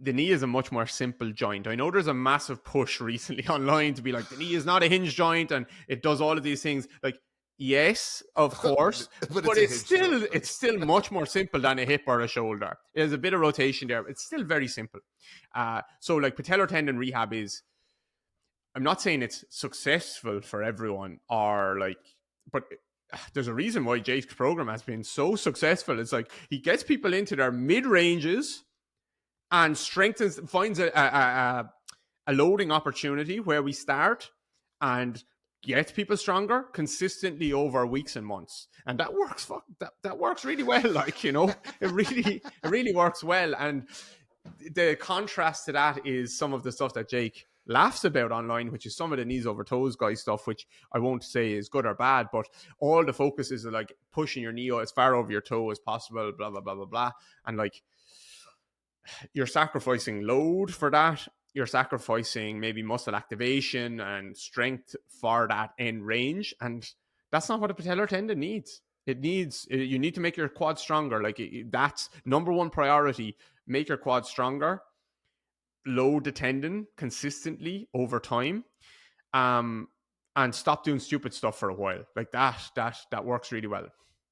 the knee is a much more simple joint. I know there's a massive push recently online to be like the knee is not a hinge joint and it does all of these things. Like, yes, of course, but it's still much more simple than a hip or a shoulder. There's a bit of rotation there. It's still very simple. So like patellar tendon rehab is, I'm not saying it's successful for everyone or like, but there's a reason why Jake's program has been so successful. It's like he gets people into their mid ranges and finds a loading opportunity where we start and get people stronger consistently over weeks and months, and that works. That works really well. Like, you know, it really works well. And the contrast to that is some of the stuff that Jake laughs about online, which is some of the knees over toes guy stuff, which I won't say is good or bad, but all the focus is like pushing your knee as far over your toe as possible, blah, blah, blah, blah, blah. And like, you're sacrificing load for that. You're sacrificing maybe muscle activation and strength for that end range. And that's not what a patellar tendon needs. You need to make your quad stronger. Like that's number one priority. Make your quad stronger. Load the tendon consistently over time, and stop doing stupid stuff for a while. Like that works really well,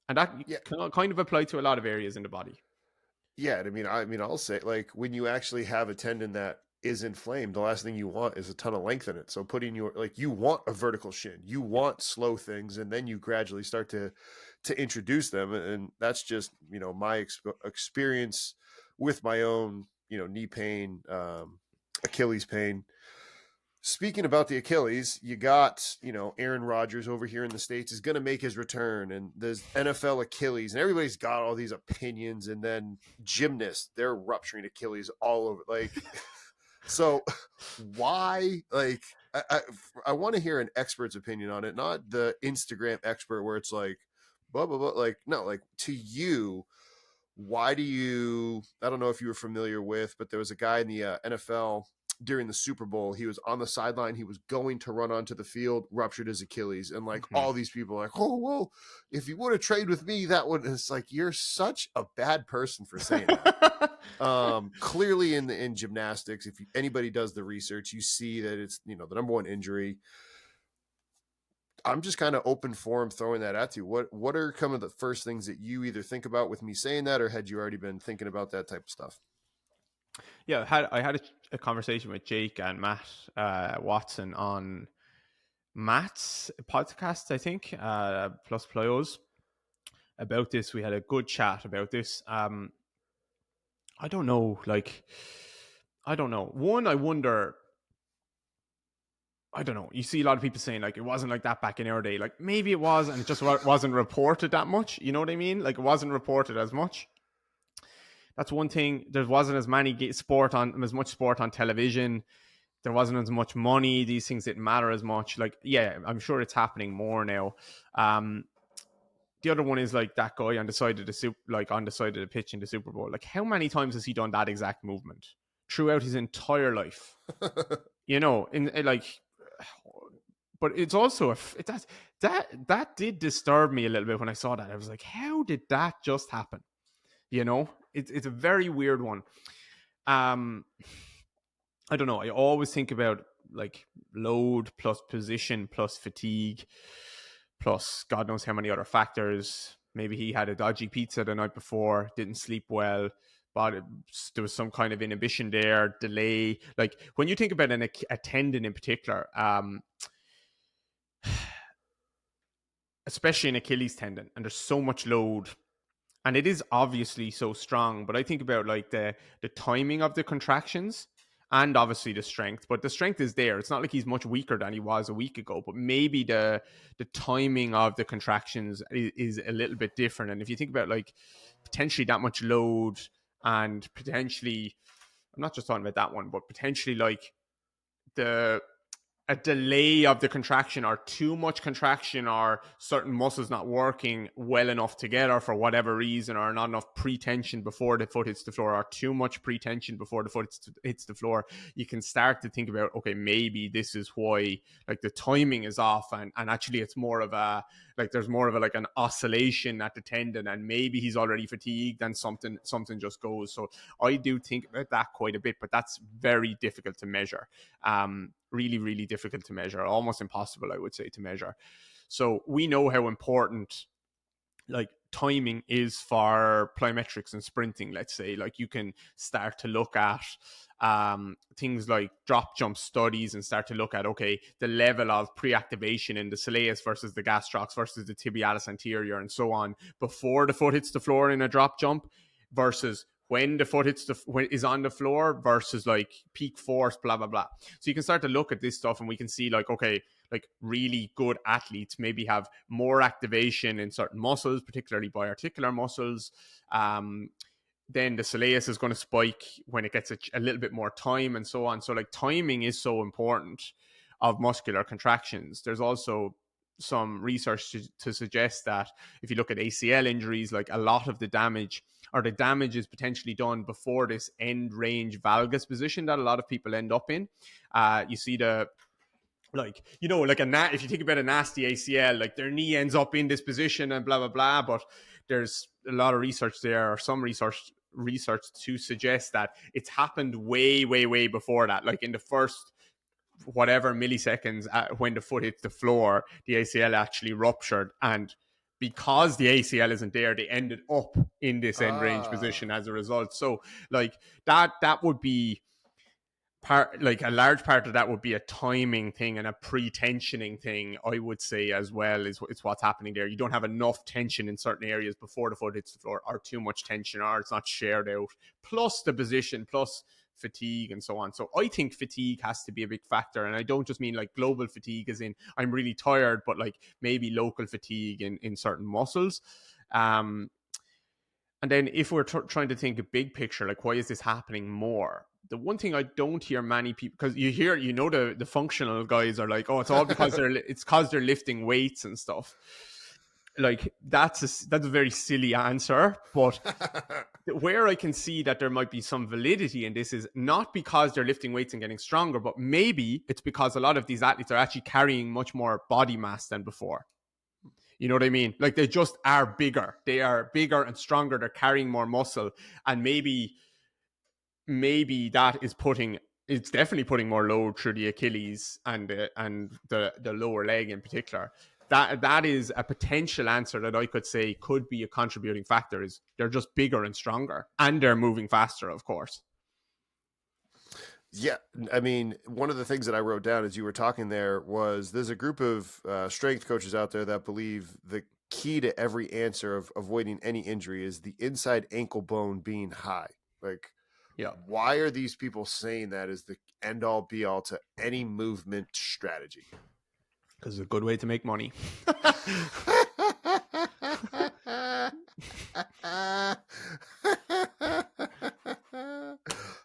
and that can kind of apply to a lot of areas in the body. Yeah, I mean, I'll say like when you actually have a tendon that is inflamed, the last thing you want is a ton of length in it. So you want a vertical shin, you want slow things, and then you gradually start to introduce them, and that's just my experience with my own knee pain, Achilles pain. Speaking about the Achilles, you got, Aaron Rodgers over here in the States is going to make his return, and there's NFL Achilles, and everybody's got all these opinions, and then gymnasts, they're rupturing Achilles all over. Like, so why, like, I want to hear an expert's opinion on it, not the Instagram expert where it's like, blah, blah, blah. Like, no, like to you, why do you, I don't know if you were familiar with, but there was a guy in the NFL during the Super Bowl. He was on the sideline. He was going to run onto the field, ruptured his Achilles. And like all these people are like, oh, well, if you would have trained with me, that would, it's like, you're such a bad person for saying that. Clearly in gymnastics, if anybody does the research, you see that it's, the number one injury. I'm just kind of open forum throwing that at you. What are some of the first things that you either think about with me saying that, or had you already been thinking about that type of stuff? Yeah, I had a conversation with Jake and Matt Watson on Matt's podcast, I think, plus Plyos, about this. We had a good chat about this. I don't know. One, I wonder. I don't know. You see a lot of people saying like it wasn't like that back in our day. Like maybe it was, and it just wasn't reported that much. You know what I mean? Like it wasn't reported as much. That's one thing. There wasn't as much sport on television. There wasn't as much money. These things didn't matter as much. Like, yeah, I'm sure it's happening more now. The other one is like that guy on the side of the pitch in the Super Bowl. Like, how many times has he done that exact movement throughout his entire life? But it's also that did disturb me a little bit when I saw that. I was like, how did that just happen? It's a very weird one. I don't know. I always think about like load plus position plus fatigue plus God knows how many other factors. Maybe he had a dodgy pizza the night before, didn't sleep well, but there was some kind of inhibition there, delay. Like when you think about a tendon in particular, especially an Achilles tendon, and there's so much load, and it is obviously so strong, but I think about like the timing of the contractions and obviously the strength, but the strength is there. It's not like he's much weaker than he was a week ago, but maybe the timing of the contractions is a little bit different. And if you think about like potentially that much load, and potentially, I'm not just talking about that one, but potentially like the a delay of the contraction, or too much contraction, or certain muscles not working well enough together for whatever reason, or not enough pre-tension before the foot hits the floor, or too much pre-tension before the foot hits the floor, you can start to think about, okay, maybe this is why like the timing is off, and actually it's more of a like there's more of a like an oscillation at the tendon, and maybe he's already fatigued and something just goes. So I do think about that quite a bit, but that's very difficult to measure. Really, really difficult to measure, almost impossible, I would say, to measure. So we know how important like timing is for plyometrics and sprinting. Let's say like you can start to look at things like drop jump studies and start to look at, okay, the level of pre-activation in the soleus versus the gastrocs versus the tibialis anterior and so on before the foot hits the floor in a drop jump versus when the foot is on the floor versus like peak force, blah, blah, blah. So you can start to look at this stuff, and we can see like, okay, like really good athletes maybe have more activation in certain muscles, particularly biarticular muscles. Then the soleus is going to spike when it gets a little bit more time and so on. So like timing is so important of muscular contractions. There's also some research to suggest that if you look at ACL injuries, like a lot of the damage is potentially done before this end range valgus position that a lot of people end up in. You see like, you know, like if you think about a nasty ACL, like their knee ends up in this position and blah, blah, blah. But there's a lot of research there, or some research to suggest that it's happened way, way, way before that. Like in the first whatever milliseconds when the foot hits the floor, the ACL actually ruptured, and because the ACL isn't there, they ended up in this end range position as a result. So like that would be like a large part of that would be a timing thing and a pre-tensioning thing, I would say, as well. It's what's happening there. You don't have enough tension in certain areas before the foot hits the floor, or too much tension, or it's not shared out, plus the position, plus fatigue and so on. So I think fatigue has to be a big factor, and I don't just mean like global fatigue as in I'm really tired, but like maybe local fatigue in certain muscles. And then if we're trying to think a big picture, like why is this happening more? The one thing I don't hear many people, because you hear, you know, the functional guys are like, oh, it's all because they're lifting weights and stuff. Like that's a very silly answer, but where I can see that there might be some validity in this is not because they're lifting weights and getting stronger, but maybe it's because a lot of these athletes are actually carrying much more body mass than before. You know what I mean? Like they just are bigger. They are bigger and stronger. They're carrying more muscle, and maybe that is it's definitely putting more load through the Achilles and the lower leg in particular. That is a potential answer that I could say could be a contributing factor. Is they're just bigger and stronger, and they're moving faster, of course. Yeah, I mean, one of the things that I wrote down as you were talking there was there's a group of strength coaches out there that believe the key to every answer of avoiding any injury is the inside ankle bone being high. Like, yeah, why are these people saying that is the end all be all to any movement strategy? Because it's a good way to make money.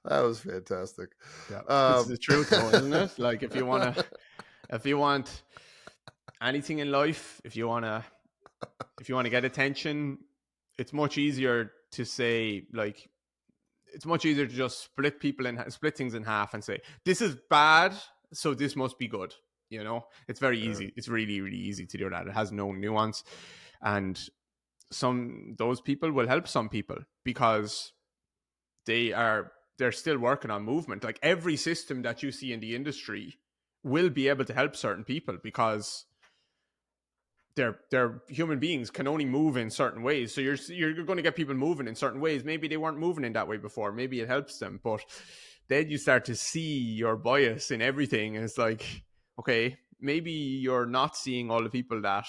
That was fantastic. Yeah, it's the truth, though, isn't it? Like if you want anything in life, if you want to get attention, it's much easier to say, like, it's much easier to just split things in half and say, this is bad, so this must be good. You know, it's very easy. It's really, really easy to do that. It has no nuance. And those people will help some people because they're still working on movement. Like every system that you see in the industry will be able to help certain people because they're human beings, can only move in certain ways. So you're going to get people moving in certain ways. Maybe they weren't moving in that way before. Maybe it helps them, but then you start to see your bias in everything. And it's like, okay, maybe you're not seeing all the people that.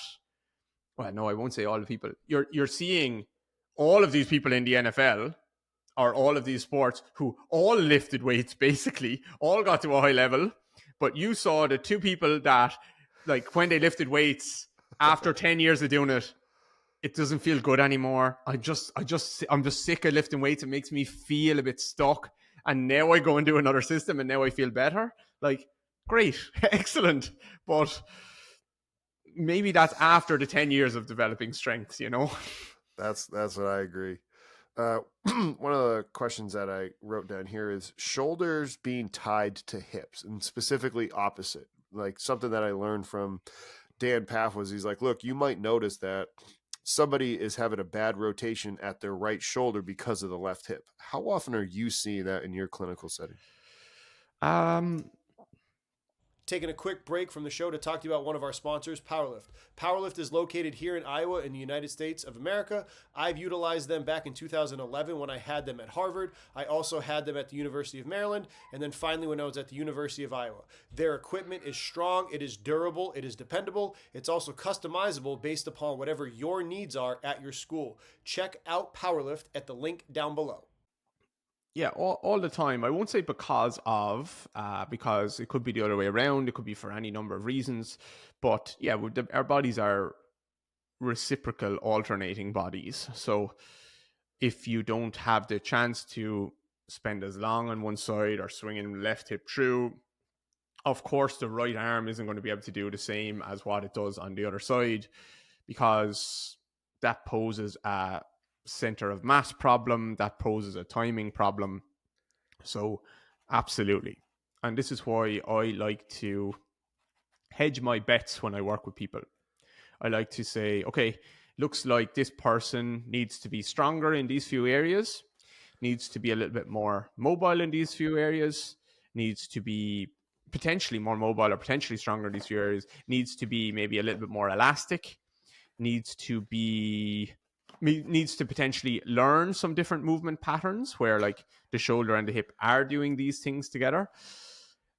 Well, no, I won't say all the people. You're seeing all of these people in the NFL or all of these sports who all lifted weights, basically, all got to a high level. But you saw the two people that, like, when they lifted weights after 10 years of doing it, it doesn't feel good anymore. I'm just sick of lifting weights. It makes me feel a bit stuck. And now I go and do another system and now I feel better. Like, great, excellent. But maybe that's after the 10 years of developing strengths, you know? That's what I agree. One of the questions that I wrote down here is shoulders being tied to hips, and specifically opposite. Like something that I learned from Dan Paff was, he's like, look, you might notice that somebody is having a bad rotation at their right shoulder because of the left hip. How often are you seeing that in your clinical setting? Taking a quick break from the show to talk to you about one of our sponsors, Powerlift. Powerlift is located here in Iowa in the United States of America. I've utilized them back in 2011 when I had them at Harvard. I also had them at the University of Maryland, and then finally when I was at the University of Iowa. Their equipment is strong, it is durable, it is dependable. It's also customizable based upon whatever your needs are at your school. Check out Powerlift at the link down below. Yeah, all the time. I won't say because it could be the other way around. It could be for any number of reasons. But yeah, our bodies are reciprocal alternating bodies. So if you don't have the chance to spend as long on one side or swinging left hip through, of course, the right arm isn't going to be able to do the same as what it does on the other side, because that poses a center of mass problem, that poses a timing problem. So absolutely. And this is why I like to hedge my bets when I work with people. I like to say, okay, looks like this person needs to be stronger in these few areas, needs to be a little bit more mobile in these few areas, needs to be potentially more mobile or potentially stronger in these few areas, needs to be maybe a little bit more elastic, needs to potentially learn some different movement patterns where like the shoulder and the hip are doing these things together,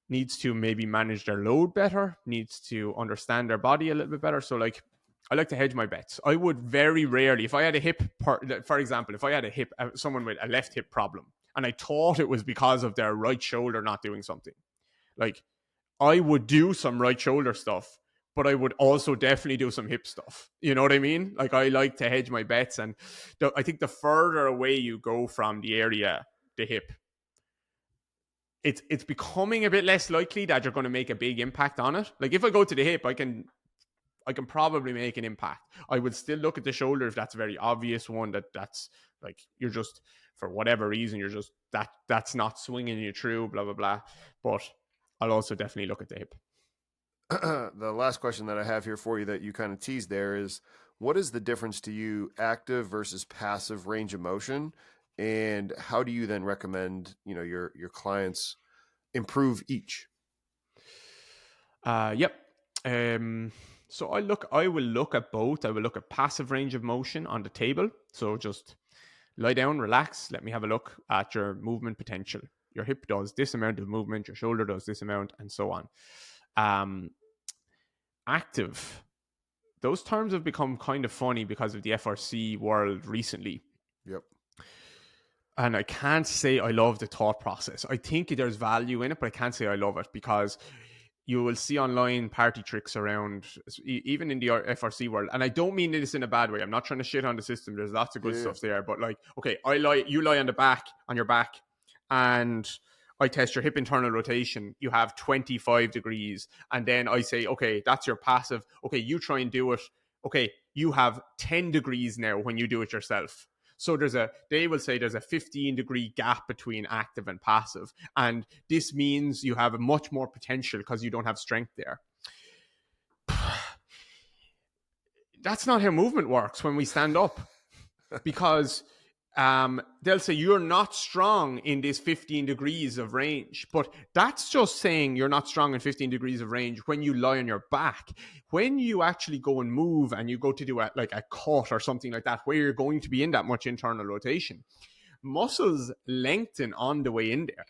needs to maybe manage their load better, needs to understand their body a little bit better. So like, I like to hedge my bets. I would very rarely, if I had a hip, for example, if I had someone with a left hip problem and I thought it was because of their right shoulder not doing something, like I would do some right shoulder stuff, but I would also definitely do some hip stuff. You know what I mean? Like I like to hedge my bets. And I think the further away you go from the area, the hip, it's becoming a bit less likely that you're going to make a big impact on it. Like if I go to the hip, I can probably make an impact. I would still look at the shoulder if that's a very obvious one that's like you're just, for whatever reason, you're just that's not swinging you through, blah, blah, blah. But I'll also definitely look at the hip. The last question that I have here for you that you kind of teased there is, what is the difference to you, active versus passive range of motion? And how do you then recommend, your clients improve each? Yep. So I will look at both. I will look at passive range of motion on the table. So just lie down, relax. Let me have a look at your movement potential. Your hip does this amount of movement, your shoulder does this amount, and so on. Active. Those terms have become kind of funny because of the FRC world recently. Yep. And I can't say I love the thought process. I think there's value in it, but I can't say I love it, because you will see online party tricks around, even in the FRC world. And I don't mean this in a bad way. I'm not trying to shit on the system. There's lots of good stuff there. But like, okay, you lie on your back, and I test your hip internal rotation. You have 25 degrees. And then I say, okay, that's your passive. Okay, you try and do it. Okay, you have 10 degrees now when you do it yourself. So they will say there's a 15-degree gap between active and passive. And this means you have a much more potential because you don't have strength there. That's not how movement works when we stand up. Because they'll say you're not strong in this 15 degrees of range, but that's just saying you're not strong in 15 degrees of range when you lie on your back. When you actually go and move and you go to do a cut or something like that, where you're going to be in that much internal rotation, muscles lengthen on the way in there.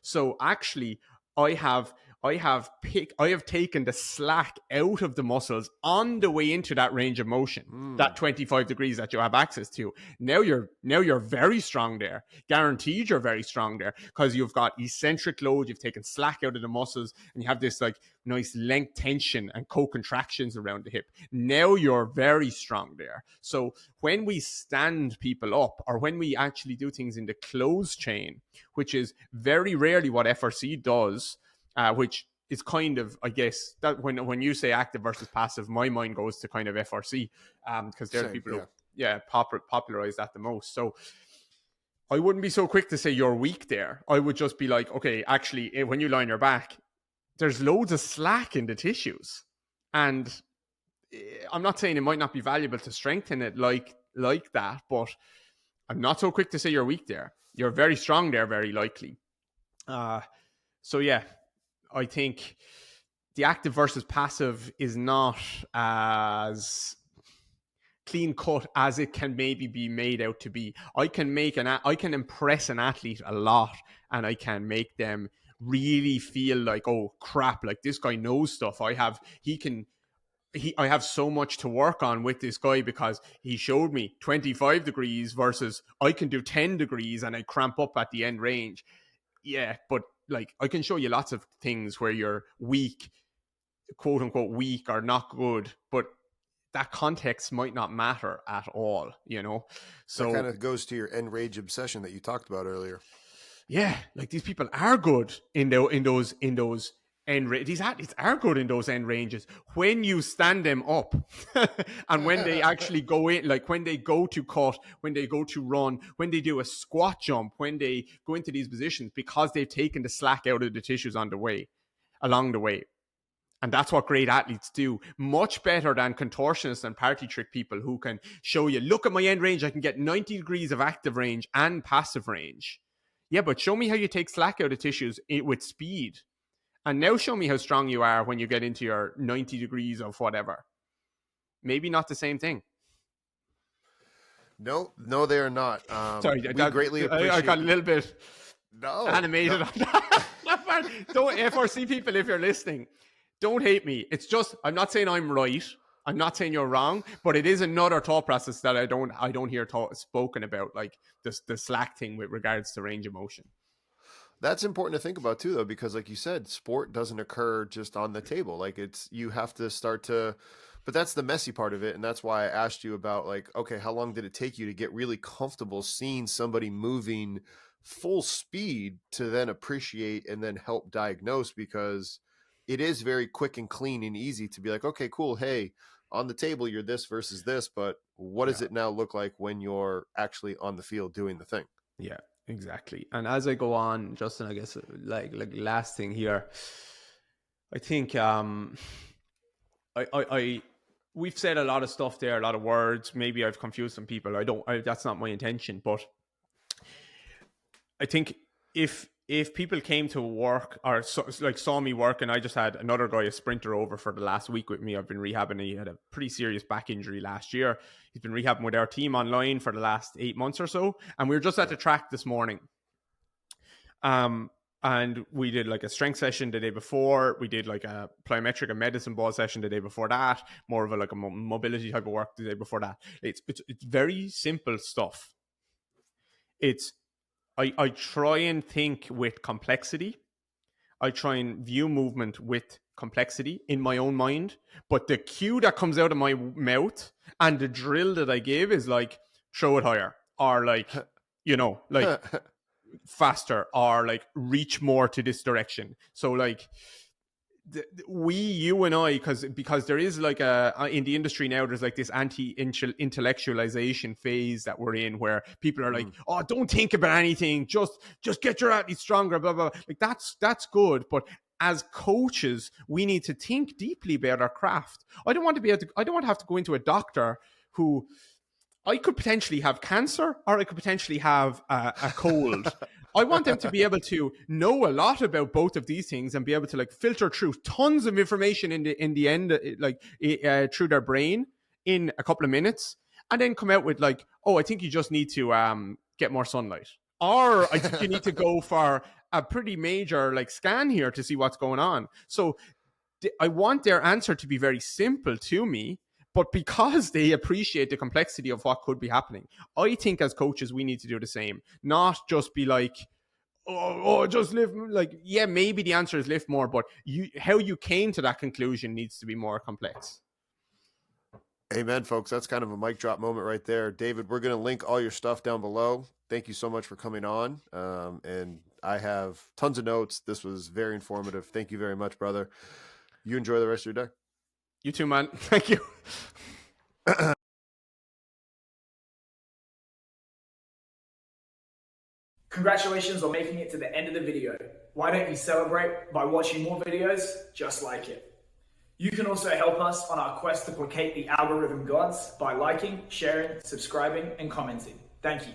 So actually, I have taken the slack out of the muscles on the way into that range of motion, that 25 degrees that you have access to. Now you're very strong there. Guaranteed you're very strong there, because you've got eccentric load, you've taken slack out of the muscles, and you have this like nice length tension and co-contractions around the hip. Now you're very strong there. So when we stand people up, or when we actually do things in the closed chain, which is very rarely what FRC does, which is kind of, I guess, that when you say active versus passive, my mind goes to kind of FRC, because they're the people who popularize that the most. So I wouldn't be so quick to say you're weak there. I would just be like, okay, actually, when you lie on your back, there's loads of slack in the tissues. And I'm not saying it might not be valuable to strengthen it like that, but I'm not so quick to say you're weak there. You're very strong there, very likely. So yeah, I think the active versus passive is not as clean cut as it can maybe be made out to be. I can impress an athlete a lot, and I can make them really feel like, oh crap, like this guy knows stuff. I have so much to work on with this guy, because he showed me 25 degrees versus I can do 10 degrees and I cramp up at the end range. Yeah, but like I can show you lots of things where you're weak, quote unquote weak, or not good, but that context might not matter at all, you know? So that kind of goes to your end range obsession that you talked about earlier. Yeah, like these people are good in those end ranges. These athletes are good in those end ranges when you stand them up, and when they actually go in, like when they go to cut, when they go to run, when they do a squat jump, when they go into these positions, because they've taken the slack out of the tissues along the way. And that's what great athletes do, much better than contortionists and party trick people who can show you, look at my end range, I can get 90 degrees of active range and passive range. Yeah, but show me how you take slack out of tissues with speed. And now show me how strong you are when you get into your 90 degrees of whatever. Maybe not the same thing. No, they are not. Sorry, we greatly appreciate. I got a little bit animated on that. Don't, FRC people, if you're listening, don't hate me. It's just, I'm not saying I'm right. I'm not saying you're wrong, but it is another thought process that I don't hear spoken about, like the slack thing with regards to range of motion. That's important to think about too, though, because like you said, sport doesn't occur just on the table. Like you have to start to, but that's the messy part of it. And that's why I asked you about like, okay, how long did it take you to get really comfortable seeing somebody moving full speed to then appreciate and then help diagnose? Because it is very quick and clean and easy to be like, okay, cool. Hey, on the table, you're this versus this, but what does it now look like when you're actually on the field doing the thing? Yeah, exactly. And as I go on, Justin, I guess like last thing here, I think we've said a lot of stuff there, a lot of words. Maybe I've confused some people. That's not my intention, but I think if people came to work or saw me work, and I just had another guy, a sprinter, over for the last week with me. I've been rehabbing. He had a pretty serious back injury last year. He's been rehabbing with our team online for the last 8 months or so. And we were just at the track this morning. And we did like a strength session the day before. We did like a plyometric and medicine ball session the day before that. More of a mobility type of work the day before that. It's very simple stuff. I try and think with complexity. I try and view movement with complexity in my own mind. But the cue that comes out of my mouth and the drill that I give is like, throw it higher, or like, like faster, or like reach more to this direction. So like you and I, because there is like in the industry now, there's like this anti-intellectualization phase that we're in, where people are like, oh, don't think about anything, just get your athletes stronger, blah, blah, blah. Like that's good, but as coaches, we need to think deeply about our craft. I don't want to have to go into a doctor who I could potentially have cancer or I could potentially have a cold. I want them to be able to know a lot about both of these things and be able to like filter through tons of information in the end, like through their brain in a couple of minutes, and then come out with like, oh, I think you just need to get more sunlight, or I think you need to go for a pretty major like scan here to see what's going on. So I want their answer to be very simple to me, but because they appreciate the complexity of what could be happening, I think as coaches, we need to do the same. Not just be like, just lift. Like, yeah, maybe the answer is lift more, but how you came to that conclusion needs to be more complex. Amen, folks. That's kind of a mic drop moment right there. David, we're going to link all your stuff down below. Thank you so much for coming on. And I have tons of notes. This was very informative. Thank you very much, brother. You enjoy the rest of your day. You too, man. Thank you. Congratulations on making it to the end of the video. Why don't you celebrate by watching more videos just like it? You can also help us on our quest to placate the algorithm gods by liking, sharing, subscribing, and commenting. Thank you.